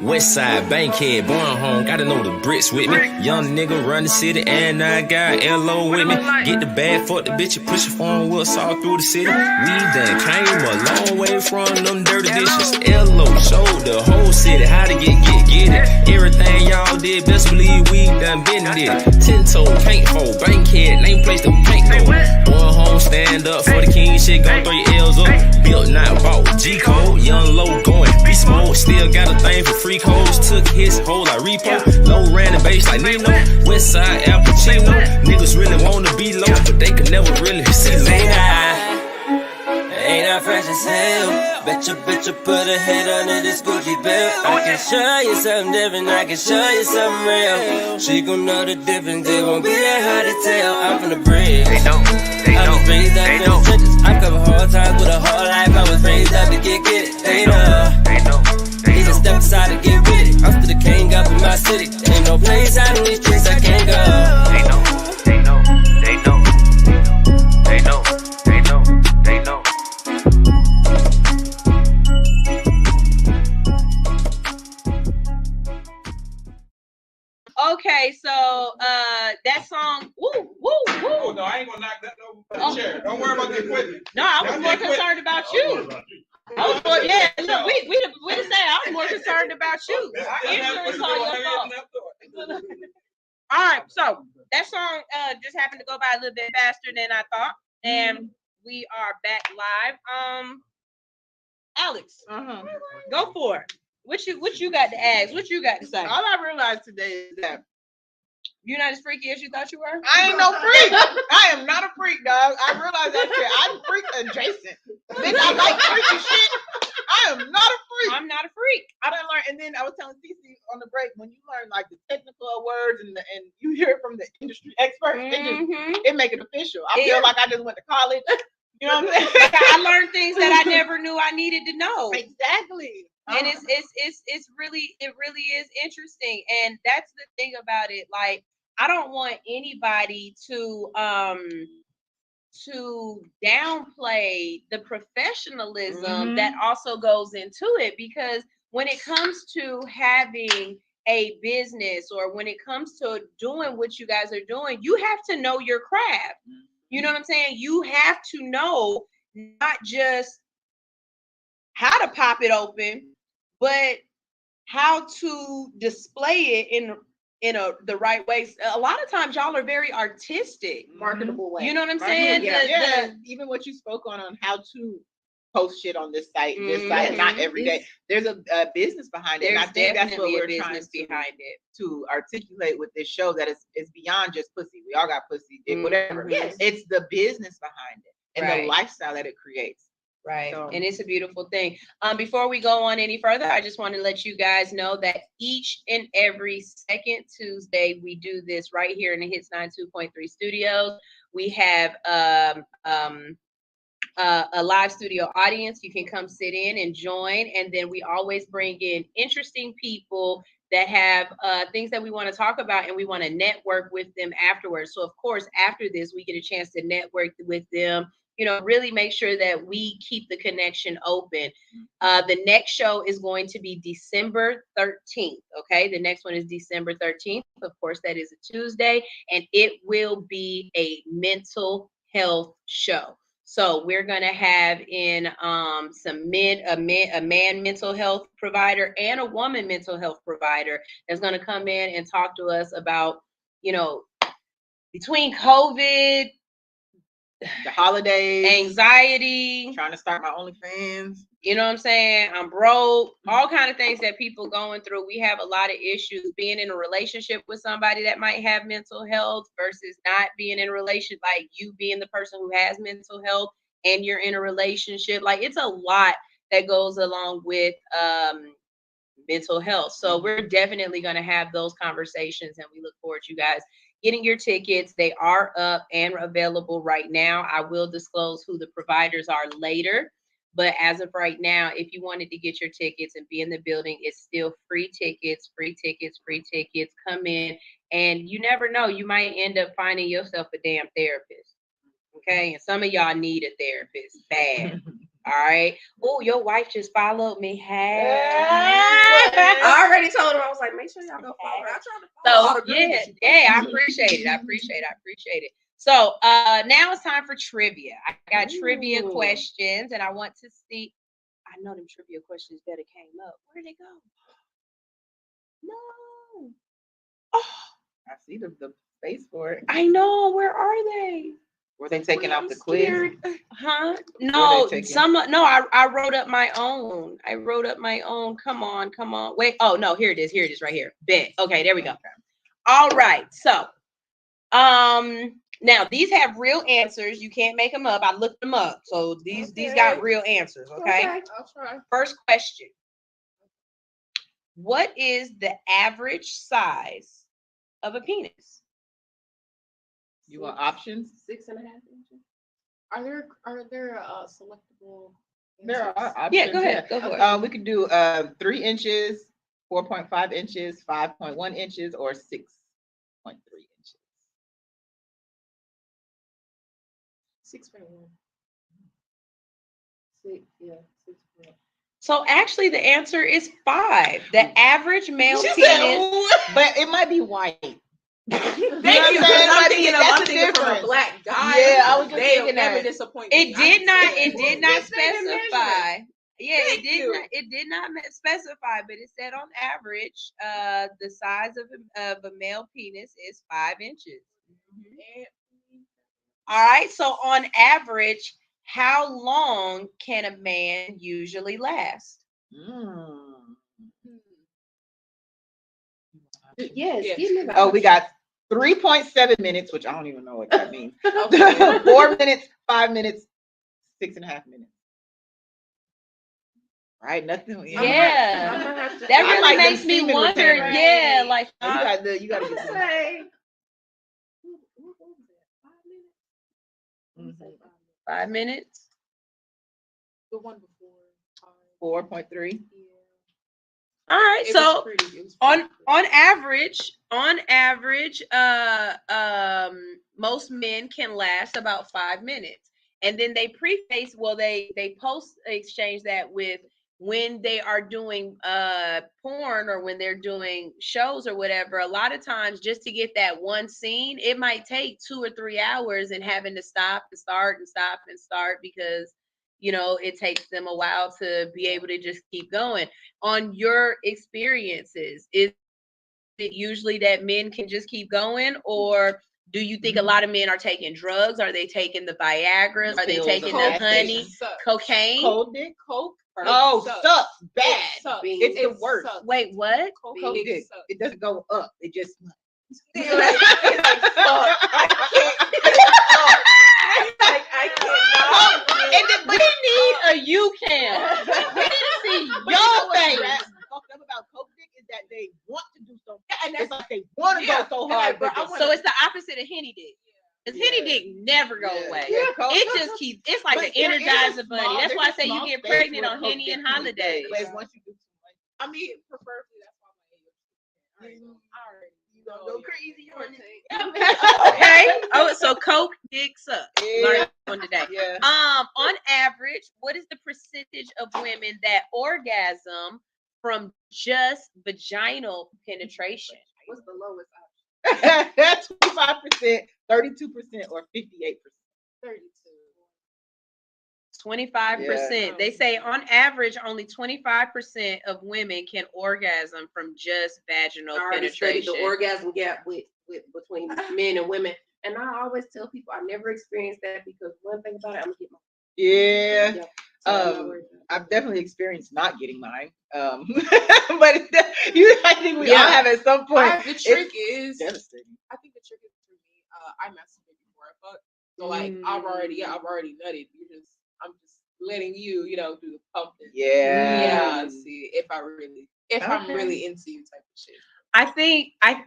West side, Bankhead, born home, gotta know the bricks with me. Young nigga run the city, and I got LO with me. Get the bag, fuck the bitch, and push your phone wheels all through the city. We done came a long way from them dirty dishes. LO showed the whole city how to get it. Everything y'all did, best believe we done been did it. 10-toe, paint for Bankhead, name place the paint go. Born home, stand up for the king, shit, gon' throw your L's up. Built, not bought, G-code, young low going, beast mode, still got a thing for free codes, took his whole like repo. Low ran the base like Nino. West side Al Pacino. Niggas really wanna be low, but they could never really see low. Ain't I fresh as hell? Bet your bitch will put her head under this Gucci belt. I can show you something different, I can show you something real. She gon' know the difference, it won't be that hard to tell. I'm from the bridge. I was raised up in the trenches. I cover hard times with a hard life. I was raised up to get it. They know. Even step aside to get with it. I'm still the king up in my city. Ain't no place out in these streets I can't go. They know. Okay, so that song, woo. Oh no, I ain't gonna knock that over the chair. Don't worry about the equipment. No, I was more concerned about you. I was more, look, we say I was more concerned about you. Our insurance on your fault. All right, so that song just happened to go by a little bit faster than I thought, and we are back live. Alix, go for it. What you got to ask? What you got to say? All I realized today is that you're not as freaky as you thought you were. I ain't no freak. I am not a freak, dog. I realized that shit. I'm freak adjacent. Then I like freaky shit. I am not a freak. I'm not a freak. I done learn, and then I was telling Cece on the break, when you learn like the technical words and you hear it from the industry experts, it make it official. I feel like I just went to college. You know what I'm saying? I learned things that I never knew I needed to know. Exactly. And it's really, it really is interesting. And that's the thing about it. Like, I don't want anybody to downplay the professionalism that also goes into it, because when it comes to having a business, or when it comes to doing what you guys are doing, you have to know your craft. You know what I'm saying? You have to know not just how to pop it open, but how to display it in the right ways. A lot of times y'all are very artistic, marketable way. You know what I'm saying? Yeah. Even what you spoke on how to post shit on this site, not every day. There's a business behind it. And I think that's what we're trying to articulate with this show, that it's beyond just pussy. We all got pussy, dick, whatever. Yes. It's the business behind it and the lifestyle that it creates. Right. So, and it's a beautiful thing. Before we go on any further, I just want to let you guys know that each and every second Tuesday, we do this right here in the Hits 92.3 studios. We have a live studio audience. You can come sit in and join. And then we always bring in interesting people that have things that we want to talk about, and we want to network with them afterwards. So, of course, after this, we get a chance to network with them. You know, really make sure that we keep the connection open. The next show is going to be December 13th. Okay. The next one is December 13th. Of course, that is a Tuesday, and it will be a mental health show. So we're going to have in some a man mental health provider and a woman mental health provider that's going to come in and talk to us about, you know, between COVID, the holidays, anxiety, trying to start my OnlyFans. You know what I'm saying? I'm broke, all kind of things that people going through. We have a lot of issues being in a relationship with somebody that might have mental health versus not being in a relationship, like you being the person who has mental health and you're in a relationship. Like, it's a lot that goes along with mental health. So we're definitely going to have those conversations, and we look forward to you guys getting your tickets. They are up and available right now. I will disclose who the providers are later, but as of right now, if you wanted to get your tickets and be in the building, it's still free tickets. Come in, and you never know, you might end up finding yourself a damn therapist. Okay, and some of y'all need a therapist bad. All right. Oh, your wife just followed me. Hey. I already told her. I was like, make sure y'all go follow her. I tried to follow So yeah, I appreciate it. So now it's time for trivia. I got trivia questions, and I want to see. I know them trivia questions better came up. Where'd they go? No. Oh, I see the space for it. I know. Where are they? Were they taking out the quiz? Huh? No, I wrote up my own. Come on. Wait. Oh no, here it is right here. Bet. Okay, there we go. All right. So, now these have real answers. You can't make them up. I looked them up. So these got real answers. Okay. I'll try. First question. What is the average size of a penis? You want options? 6.5 inches. Are there selectable? There are options. Yeah, go ahead. Go for it. We could do 3 inches, 4.5 inches, 5.1 inches, or 6.3 inches. 6.1. 6. Yeah, 6. So actually, the answer is 5. The average male penis, but it might be white. Thank you. I'm thinking from a black guy. Yeah, I was just thinking never disappoint me. It did not specify. Yeah, it did not specify, but it said on average, the size of a male penis is 5 inches. All right. So on average, how long can a man usually last? Yes. Oh, we got 3.7 minutes, which I don't even know what that means. 4 minutes, 5 minutes, 6.5 minutes. Right? Nothing. Yeah. That really makes me wonder. Yeah, like you gotta get say. 5 minutes. The one before 4.3. All right. So on average, most men can last about 5 minutes, and then they preface. Well, they post exchange that with when they are doing porn or when they're doing shows or whatever. A lot of times, just to get that one scene, it might take 2 or 3 hours, and having to stop and start and stop and start because it takes them a while to be able to just keep going. On your experiences, is it usually that men can just keep going, or do you think a lot of men are taking drugs? Are they taking the Viagra? Are they taking the honey, cocaine? Cold dick, coke. Sucks bad. It's the worst. Wait, what? Cold dick. It doesn't go up. It just. I cannot. We need a you can. We need to see your face. What's fucked up about coke dick is that they want to do something, and that's like they want to go so hard. So it's the opposite of henny dick. Because henny dick never go away. It just keeps. It's like an Energizer bunny. That's why I say you get pregnant on henny and holidays. Once you do too much, I mean, preferably that's why my age. Alright. Go crazy on it. Okay. Oh, so coke dick sucks. Learn one today. Yeah. On average, what is the percentage of women that orgasm from just vaginal penetration? What's the lowest option? 25%, 32%, or 58%. 32. 25%. They say on average, only 25% of women can orgasm from just vaginal penetration. The orgasm gap with between men and women, and I always tell people I never experienced that because one thing about it, I'm gonna get my. Yeah. I've definitely experienced not getting mine. But I think we all have at some point. The trick is devastating. I think the trick is for me. I masturbate before I fuck, so like I've already nutted. I'm just letting you, do the pumping. Yeah. See if I'm really into you type of shit. I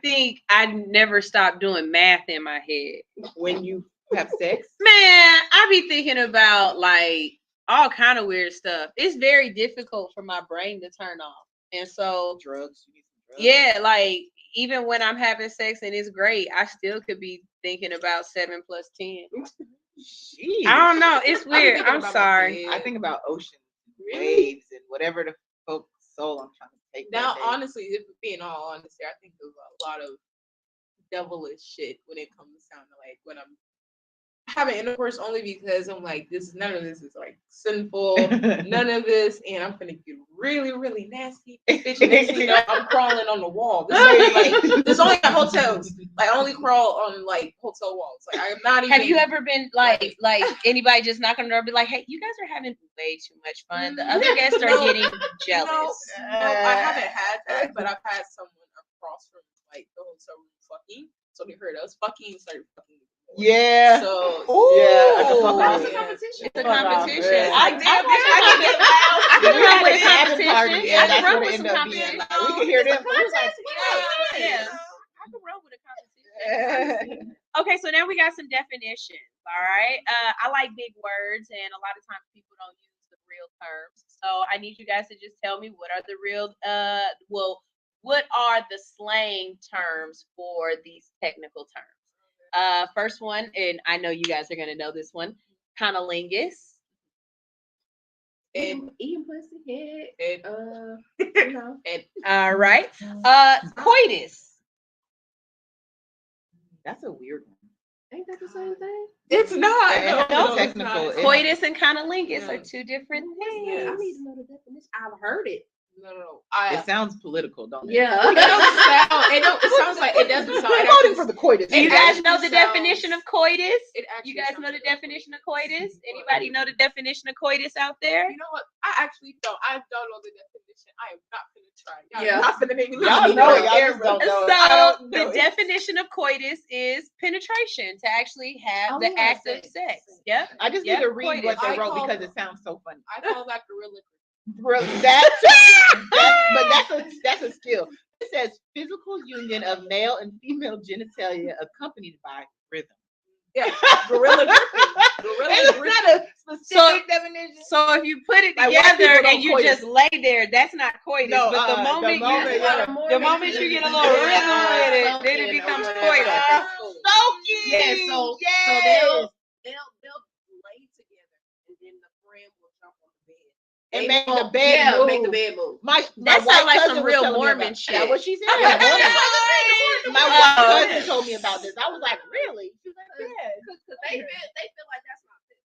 think I never stopped doing math in my head. When you have sex? Man, I be thinking about like all kind of weird stuff. It's very difficult for my brain to turn off. And so drugs. Yeah, like even when I'm having sex and it's great, I still could be thinking about 7 + 10. Jeez. I don't know. It's weird. I'm sorry. I think about oceans, waves, and whatever the soul I'm trying to take. Now, honestly, if being all honest here, I think there's a lot of devilish shit when it comes down to like when I'm having intercourse, only because I'm like, none of this is like sinful, none of this, and I'm gonna get really, really nasty. Bitch, I'm crawling on the wall. There's only at hotels. Like, I only crawl on like hotel walls. Like, I'm not even. Have you ever been like anybody just knock on the door and be like, hey, you guys are having way too much fun. The other guests are getting jealous. No, I haven't had that, but I've had someone across from like the hotel room fucking. So they heard us fucking and started fucking. Yeah. So yeah, it's a competition. I can run with a competition. Yeah, that's what it ended up being. Like, we can hear them. Yeah. I can run with a competition. Okay, so now we got some definitions. All right. I like big words, and a lot of times people don't use the real terms. So I need you guys to just tell me what are the real what are the slang terms for these technical terms? First one, and I know you guys are gonna know this one, conolingus. And eating pussy head. And all right. Coitus. That's a weird one. Ain't that the same thing? It's not. No, technical. Coitus and conolingus are two different things. Yeah, I need to know the definition. I've heard it. No. It sounds political, don't it? Yeah. It sounds like it doesn't sound. We're voting for the coitus. Do you guys know the definition of coitus? You guys know the definition of coitus? Anybody know the definition of coitus out there? You know what? I actually don't. I don't know the definition. I am not gonna try. Yeah. Not gonna make me Y'all know it. Y'all just don't know. So the definition of coitus is penetration, to actually have the act of sex. Yep. I just need to read what they wrote because it sounds so funny. I call that gorilla. That's a skill. It says physical union of male and female genitalia accompanied by rhythm. Yeah, gorilla gripping. It's not a specific definition. So if you put it Like, white together people don't and you coitus. just lay there, that's not coitus. No, but the moment you get a little rhythm with it, then it becomes coitus. Soaking. Yeah, so Yes. they'll lay together, and then the friend will jump on the bed. And They make the won't- bed yeah, move. make the bed move. My That white sounds like cousin some was real telling me Mormon about- shit. That's what she said. Yeah, my white cousin told me about this. I was like, really? She's like, yeah. Because they feel like that's not fit.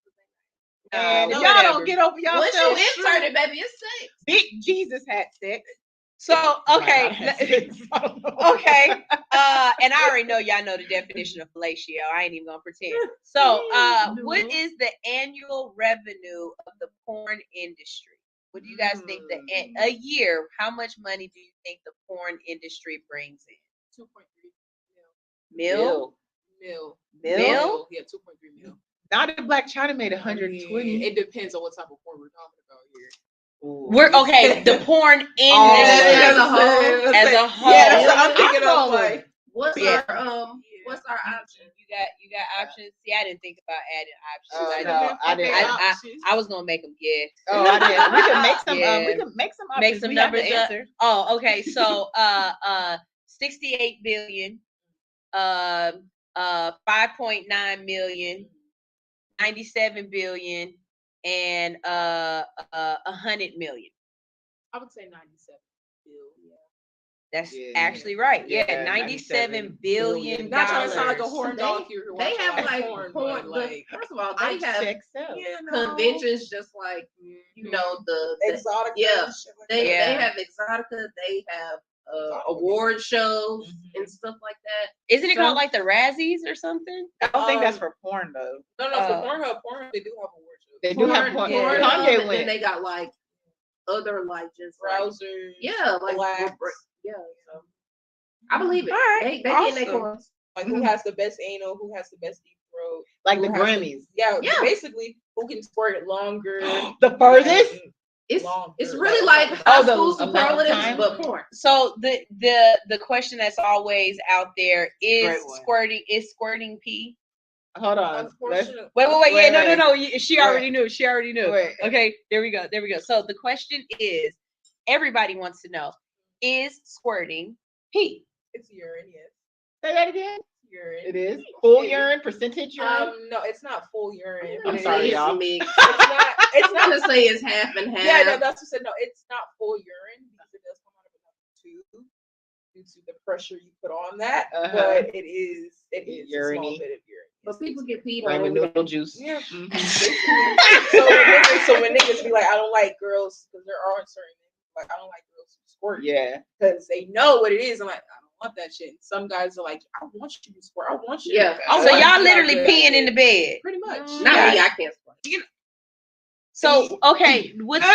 And No, if y'all whatever. don't get over Once you yourself, insert it, baby, it's sex. Big Jesus had sex. So okay, okay, Okay. and I already know y'all know the definition of fellatio. I ain't even gonna pretend. So, what is the annual revenue of the porn industry? What do you guys think that a year? How much money do you think the porn industry brings in? 2.3 Mil? mil. Mil? Yeah, 2.3 mil. Not if Black China made 120. It depends on what type of porn we're talking about here. We're okay. The porn industry as a whole. As a whole. Yeah, that's what I'm thinking of. Like, What's our option? You got options. See, I didn't think about adding options. No, I didn't. I was gonna make them guess. Oh, I didn't. We can make some. Yeah. We can make some options. Make some We have the numbers up. answer. Oh, okay. So 68 billion, 5.9 million, 97 billion, and 100 million. I would say 97 billion. That's actually right. Yeah, Yeah, 97 billion Not trying to sound like a dollars. horn dog here. who They watch have like porn, porn. but, like, First of all, I they have check self. conventions just like you know the Exotica. yeah. and shit like They Yeah. have Exotica. They have award shows and stuff like that. Isn't it So- called like the Razzies or something? I don't think that's for porn though. No, for Pornhub, they do have award shows. They do have porn. Pornhub, Kanye and went. then they got like other like just like, Browsers. yeah, like Blacks. yeah. So I believe it. All right, They getting their awesome. coins. Like who has the best anal, who has the best deep throat. Like who the has Grammys. Yeah, Yeah. basically who can squirt it longer. The furthest? It's longer. it's really like Oh, high the school amount of superlatives, time? but porn. So the question that's always out there is Great one. squirting pee. Hold on. Let's, Unfortunately, Wait. Yeah, Wait. no. She already Wait. knew. She already knew. Wait. Okay, there we go. So the question is, everybody wants to know: is squirting pee? it's urine, yes. say that again. Urine. It is full urine, percentage urine. No, it's not full urine. I'm but sorry, it is y'all. mixed. It's I'm not gonna say it's half and half. Yeah, no, that's what I said. No, it's not full urine because it does come out of another tube due to the pressure you put on that. But it is a small Urine-y. bit of urine. But people get peed Ramen on. noodle juice. Yeah. Mhm. So when niggas be like, I don't like girls, because there are certain niggas like I don't like girls who squirt. Yeah. Because they know what it is. I'm like, I don't want that shit. And some guys are like, I want you to squirt. I want you. Yeah. To, So y'all literally peeing in the bed. Pretty much. Not me, I can't squirt. So okay, what's the I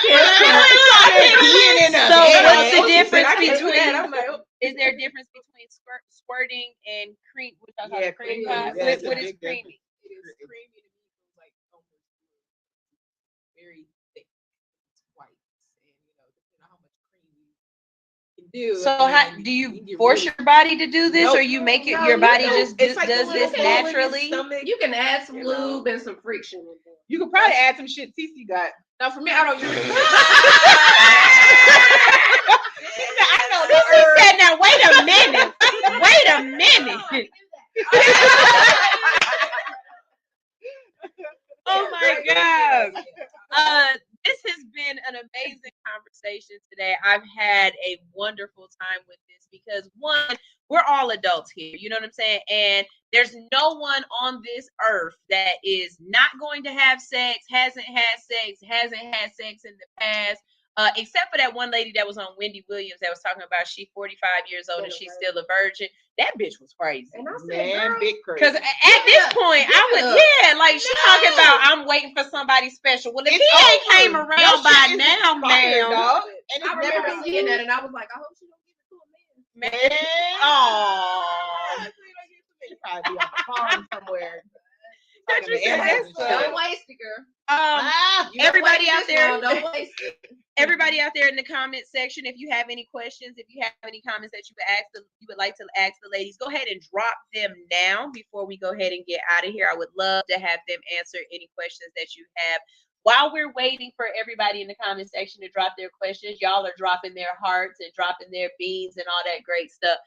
can't So what's the difference I can't do between? that. I'm like, oh. Is there a difference between squirting and cream? What y'all call Yeah, it, cream creamy. pie? Yeah, What it's a is big creamy? It is creamy to me. It's like almost very thick. It's white, and depending on how much cream you can do. So and how then do you get force really- your body to do this, Nope. or you make it? No, Your you body don't. just It's like does a this little hole in your naturally. stomach. You can add some You know. lube and some friction in there. You could probably add some shit Cece got. Now for me, I don't use. I know this. She said, "Now wait a minute. Wait a minute." Oh my God. This has been an amazing conversation today. I've had a wonderful time with this because one, we're all adults here. You know what I'm saying? And there's no one on this earth that is not going to have sex, hasn't had sex in the past. Except for that one lady that was on Wendy Williams that was talking about she's 45 years old and she's still a virgin. That bitch was crazy. And I said, Man, girl, big crazy. Because at this point, I would, like she talking about, I'm waiting for somebody special. Well, if he ain't came around by now, ma'am. And I remember seeing that, and I was like, I hope she don't give it to a man. Man. Oh. She probably be on the phone somewhere. Don't you say Don't waste it, girl. Everybody out there, Don't waste it. Everybody out there in the comment section, if you have any questions, if you have any comments that you would like to ask the ladies, go ahead and drop them now before we go ahead and get out of here. I would love to have them answer any questions that you have. While we're waiting for everybody in the comment section to drop their questions, y'all are dropping their hearts and dropping their beans and all that great stuff.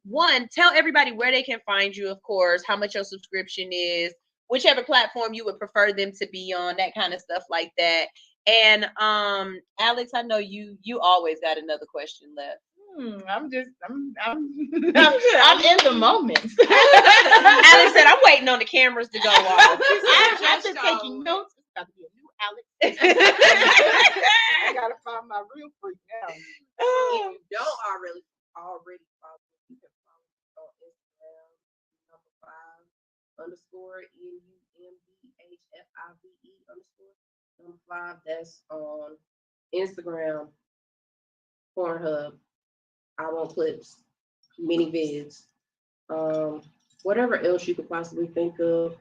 One, tell everybody where they can find you, of course, how much your subscription is, whichever platform you would prefer them to be on, that kind of stuff like that. And Alix, I know you always got another question left. I'm in the moment. Alix said, I'm waiting on the cameras to go off. I've been taking notes. It's got to be a new Alix. I gotta find my real freak now. If you don't already follow, you can follow on Instagram, _NUMBHFIVE_5. That's on Instagram, Pornhub. I won't clips, mini vids, whatever else you could possibly think of.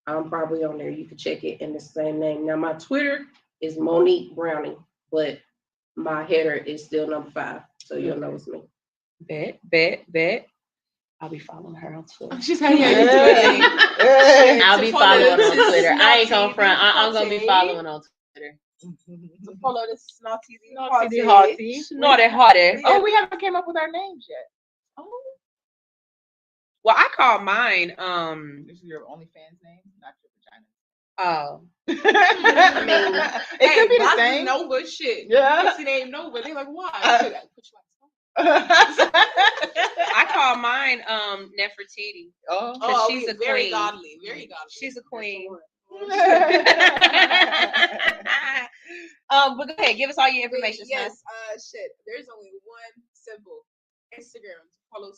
I'm probably on there. You can check it in the same name. Now my Twitter is Monique Browning, but my header is still #5, so you'll know it's me. Bet. I'll be following her on Twitter. She's how you I'll be following on Twitter. I ain't gonna front. I'm gonna be following on Twitter. Follow the snotty hottie. Oh, we haven't came up with our names yet. Oh. Well, I call mine. This is your OnlyFans name, not your vagina. Oh. I mean, it could be the same. Nova shit. Yeah. She named Nova. They're like, why? I call mine Nefertiti. Oh, she's a very queen. godly. Very godly. She's a queen. But go ahead, give us all your information. Yes, shit. There's only one simple Instagram to follow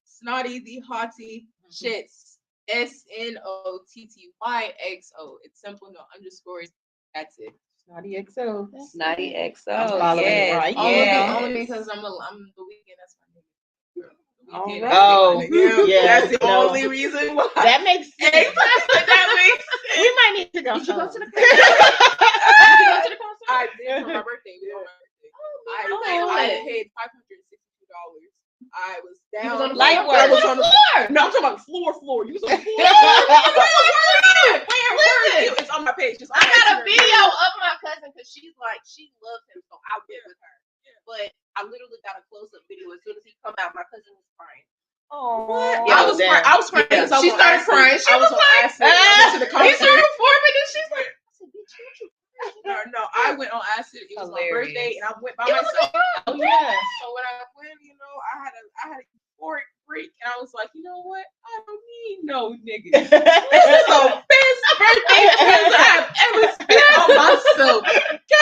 Snotty the Hottie shits. SNOTTYXO. It's simple, no underscores. That's it. Snotty XO. Snotty XO. Yes. Right. Only because I'm the weekend. That's my name. Yeah. That's the only reason why. That makes sense. That makes sense. We might need to go. Did you go to the concert? I did for my birthday. I paid $562. I was down. You was on the Light floor. work. I was on the floor. No, I'm talking about floor. You was on the floor. It's on my page. It's on I my got a Instagram. video of my cousin because she's like, she loves him, so I went with her. But I literally got a close-up video. As soon as he come out, my cousin was crying. Oh, I was crying. Yeah. She started crying. She was like, I went to the concert. He started performing and she's like, No, I went on acid. It was my birthday, and I went by It was myself. Oh yeah. So when I went, I had a euphoric freak, and I was like, you know what? I don't need no niggas. This is the best birthday present I've ever spent on myself.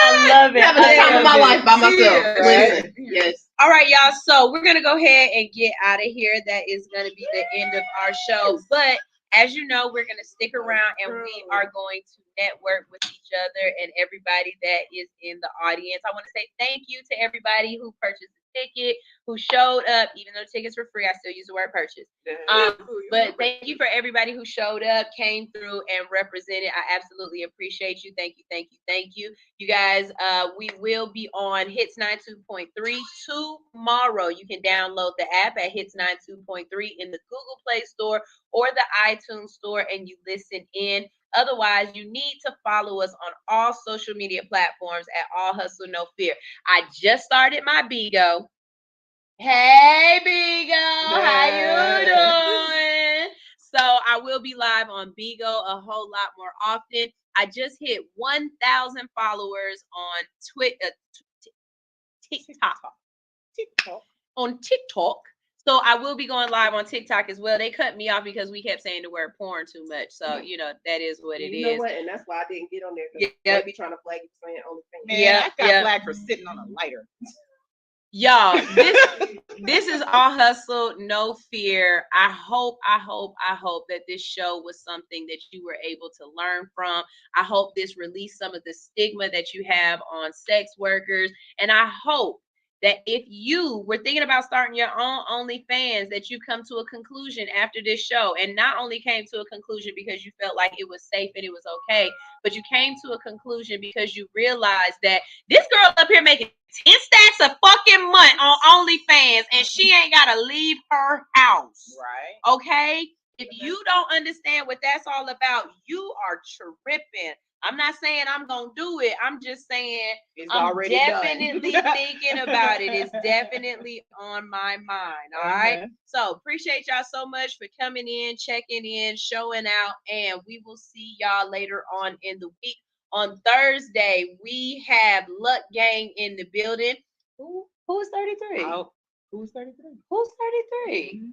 I love it. having the time of my life by myself. Yeah. Listen, yes. All right, y'all. So we're gonna go ahead and get out of here. That is gonna be the end of our show. But as you know, we're gonna stick around and we are going to network with each other and everybody that is in the audience. I want to say thank you to everybody who purchased a ticket, who showed up. Even though tickets were free, I still use the word purchase. But thank you for everybody who showed up, came through, and represented. I absolutely appreciate you. Thank you. You guys, we will be on Hits 92.3 tomorrow. You can download the app at Hits 92.3 in the Google Play Store or the iTunes Store, and you listen in. Otherwise, you need to follow us on all social media platforms at All Hustle No Fear. I just started my Bigo. Hey, Bigo, how you doing? So I will be live on Bigo a whole lot more often. I just hit 1,000 followers on TikTok. On TikTok. So I will be going live on TikTok as well. They cut me off because we kept saying the word porn too much. So, that is what it is. You know what? And that's why I didn't get on there. Because they be trying to flag you saying OnlyFans. Man, I got flagged for sitting on a lighter. Y'all, this is All Hustle, No Fear. I hope that this show was something that you were able to learn from. I hope this released some of the stigma that you have on sex workers. And I hope that if you were thinking about starting your own OnlyFans, that you come to a conclusion after this show, and not only came to a conclusion because you felt like it was safe and it was okay, but you came to a conclusion because you realized that this girl up here making 10 stacks a fucking month on OnlyFans, and she ain't gotta leave her house. Right. Okay? If you don't understand what that's all about, you are tripping. I'm not saying I'm gonna do it. I'm just saying I'm definitely thinking about it. It's definitely on my mind. All right. So appreciate y'all so much for coming in, checking in, showing out, and we will see y'all later on in the week. On Thursday, we have Luck Gang in the building. Who's 33? Oh, who's 33? Who's 33?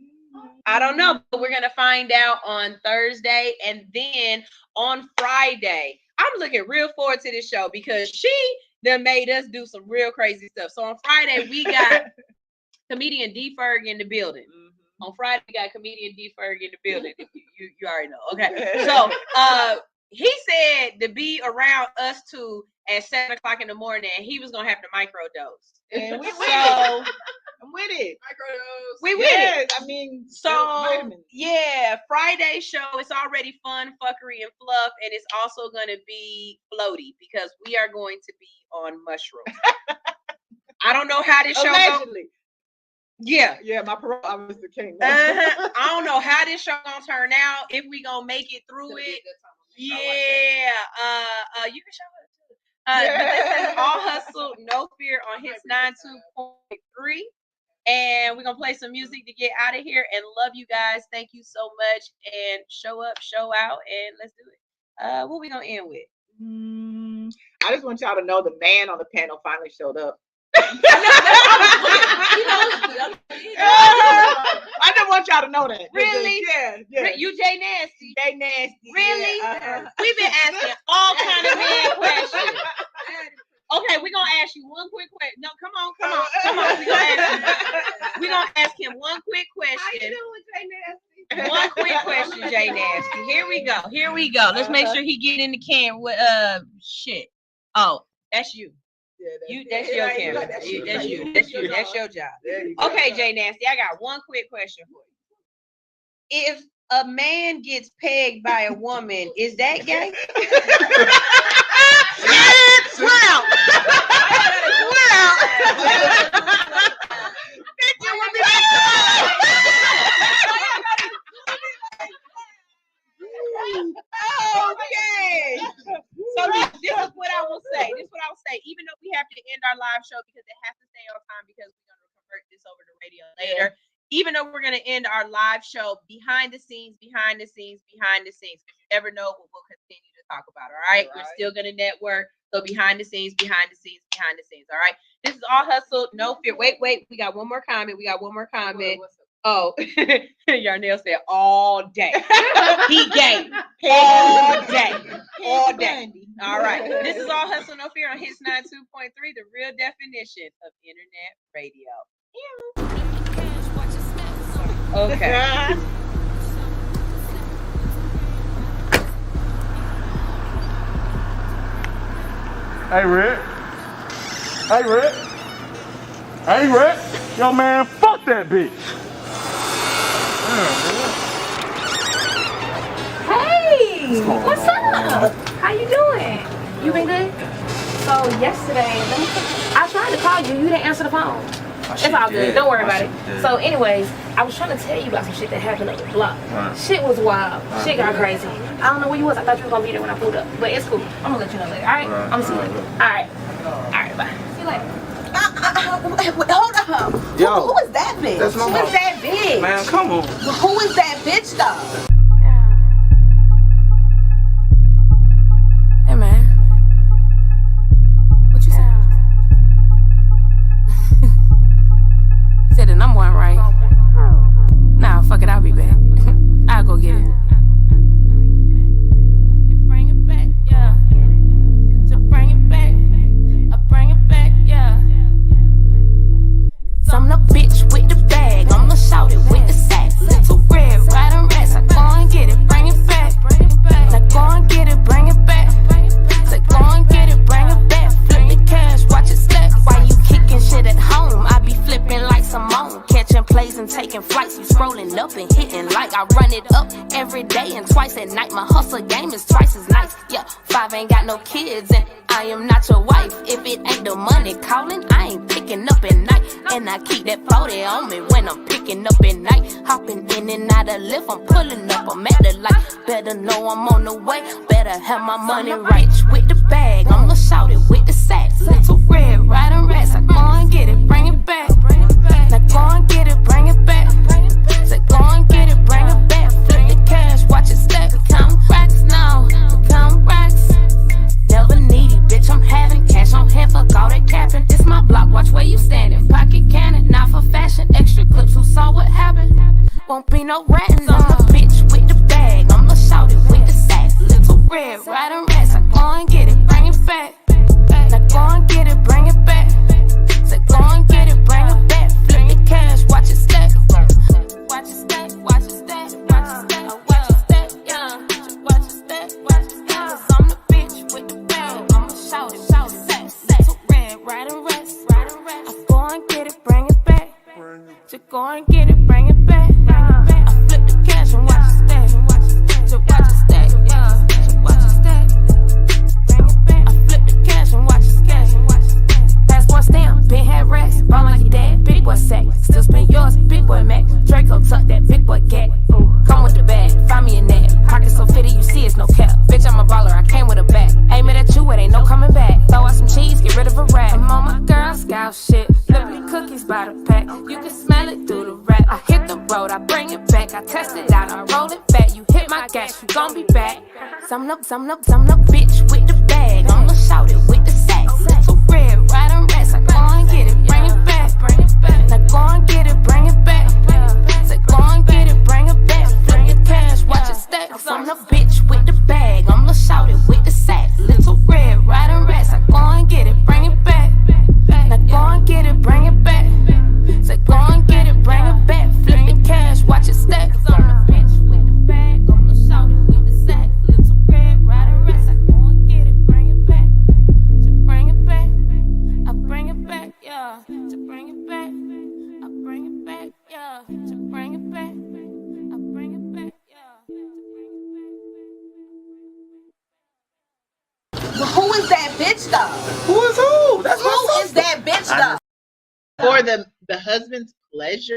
I don't know, but we're gonna find out on Thursday, and then on Friday. I'm looking real forward to this show because she done made us do some real crazy stuff. So on Friday, we got comedian D Ferg in the building. On Friday, we got comedian D Ferg in the building. You already know. Okay. So he said to be around us two at 7 o'clock in the morning, and he was gonna have to microdose. And we I'm with it. Microdose. We with it. I mean, so yeah, Friday show is already fun, fuckery, and fluff, and it's also gonna be floaty because we are going to be on mushrooms. I don't know how this show goes. Yeah, my parole officer came. I don't know how this show gonna turn out. If we gonna make it through it, yeah. You can show it too. This is All Hustle, No Fear on Hits 92.3. And we're going to play some music to get out of here, and love you guys. Thank you so much. And show up, show out, and let's do it. What we going to end with? I just want y'all to know the man on the panel finally showed up. I just want y'all to know that. Really? Yeah. You Jay Nasty. Jay Nasty. Really? Yeah, We've been asking all kind of man questions. Okay, we're gonna ask you one quick question. No, come on. We're gonna ask him one quick question. How you doing, Jay Nasty? One quick question, Jay Nasty. Here we go. Let's make sure he get in the camera with shit. Oh, that's you. Yeah, that's your camera. That's you. That's your job. Okay, Jay Nasty, I got one quick question for you. If a man gets pegged by a woman, is that gay? Okay. So this is what I will say. Even though we have to end our live show because it has to stay on time because we're going to convert this over to radio later. Even though we're going to end our live show behind the scenes, because you never know what we'll continue to talk about. All right. We're still going to network. So behind the scenes. All right. This is All Hustle, No Fear. Wait. We got one more comment. Oh, Yarnell said all day. He gay. All day. All right. This is All Hustle, No Fear on Hits 92.3, the real definition of internet radio. Okay. Hey, Rick. Yo, man, fuck that bitch. Hey, what's up? How you doing? You been good? So yesterday, I tried to call you. You didn't answer the phone. It's all good. Don't worry about it. So anyways, I was trying to tell you about some shit that happened on the block. Shit was wild. Shit got crazy. I don't know where you was. I thought you were going to be there when I pulled up. But it's cool. I'm going to let you know later. All right? I'm going to see you later. All right, bye. See you later. Hold up. Yo, who is that bitch? That's my Who is that bitch? Man, come on. Who is that bitch though? Hey man. What you say? You said the number one, right? Nah, fuck it, I'll be back. I'll go get it. Bring it back, yeah. Just bring it back. I bring it back, yeah. So I'm the bitch with the bag. I'm the shouted with the sack. Little red, riding rats. I twice at night. My hustle game is twice as nice. Yeah, 5 ain't got no kids and I am not your wife. If it ain't the money calling, I ain't picking up at night. And I keep that 40 on me when I'm picking up at night. Hopping in and out of lift, I'm pulling up, I'm at the light. Better know I'm on the way, better have my money right. With the bag, I'ma shout it with the sacks. Little red, riding rats, I go and get it, bring it back. Now go and get it, bring it back. Say go and get it, bring it back. Flip the cash, watch it stack. Count racks now, count racks. Never needy, bitch, I'm having cash on hand, fuck all that capping. This my block, watch where you standing. Pocket cannon, not for fashion. Extra clips, who saw what happened? Won't be no ratting on the bitch with the bag. I'ma shout it with the sack. Little red, riding rats, I go and get it, bring it back. Now go and get it, bring it back. Say go and get it, bring it back. Flip the cash, watch it stack. Watch it stack, watch it stack, watch it stack, watch it stack, yeah. Watch it stack, watch it stack. 'Cause I'm the bitch with the bag. I'ma shout it, sack. Little red, riding rats, riding rats. I go and get it, bring it back. Just go and get it, bring it back. I flip the cash and watch it stack. Just watch it stack, yeah. Just watch it stack. Bring it back. I flip the cash and watch it stack. Passport stamp, been had racks. Ball like your dad, big boy sack. Still spend yours, big boy Mac. Draco tuck that big boy gat. Come with the bag, find me a net. Pocket so fitted, you see it's no cap. Bitch, I'm a baller, I came with a bat. Aim it at you, it ain't no coming back. Throw out some cheese, get rid of a rat. I'm on my Girl Scout shit. Flip the cookies by the pack. You can smell it through the rap. I hit the road, I bring it back. I test it out, I roll it back. You hit my gas, you gon' be back. Summon up, bitch with the bag. I'ma shout it with the sack. Little red, riding rats. I go and get it, bring it back. Now go and get it, bring it back. Say go and get it, bring it back. Flip the cash, watch it stack. Summon up, bitch with the bag. I'ma shout it with the sack. Little red, riding rats. I go and get it, bring it back. Now go and get it, bring it back. Say go and get it, bring it back. Flip the cash, watch it stack. I'm the bitch with the bag. I'ma shout it with the sack. Little red, riding rats. I go and get it, bring it back. To bring it back, I bring it back, yeah. To bring it back, I bring it back, yeah. To bring it back, I bring it back, yeah. But who is that bitch though? Who is who? That's Who is that bitch though? For the husband's pleasure.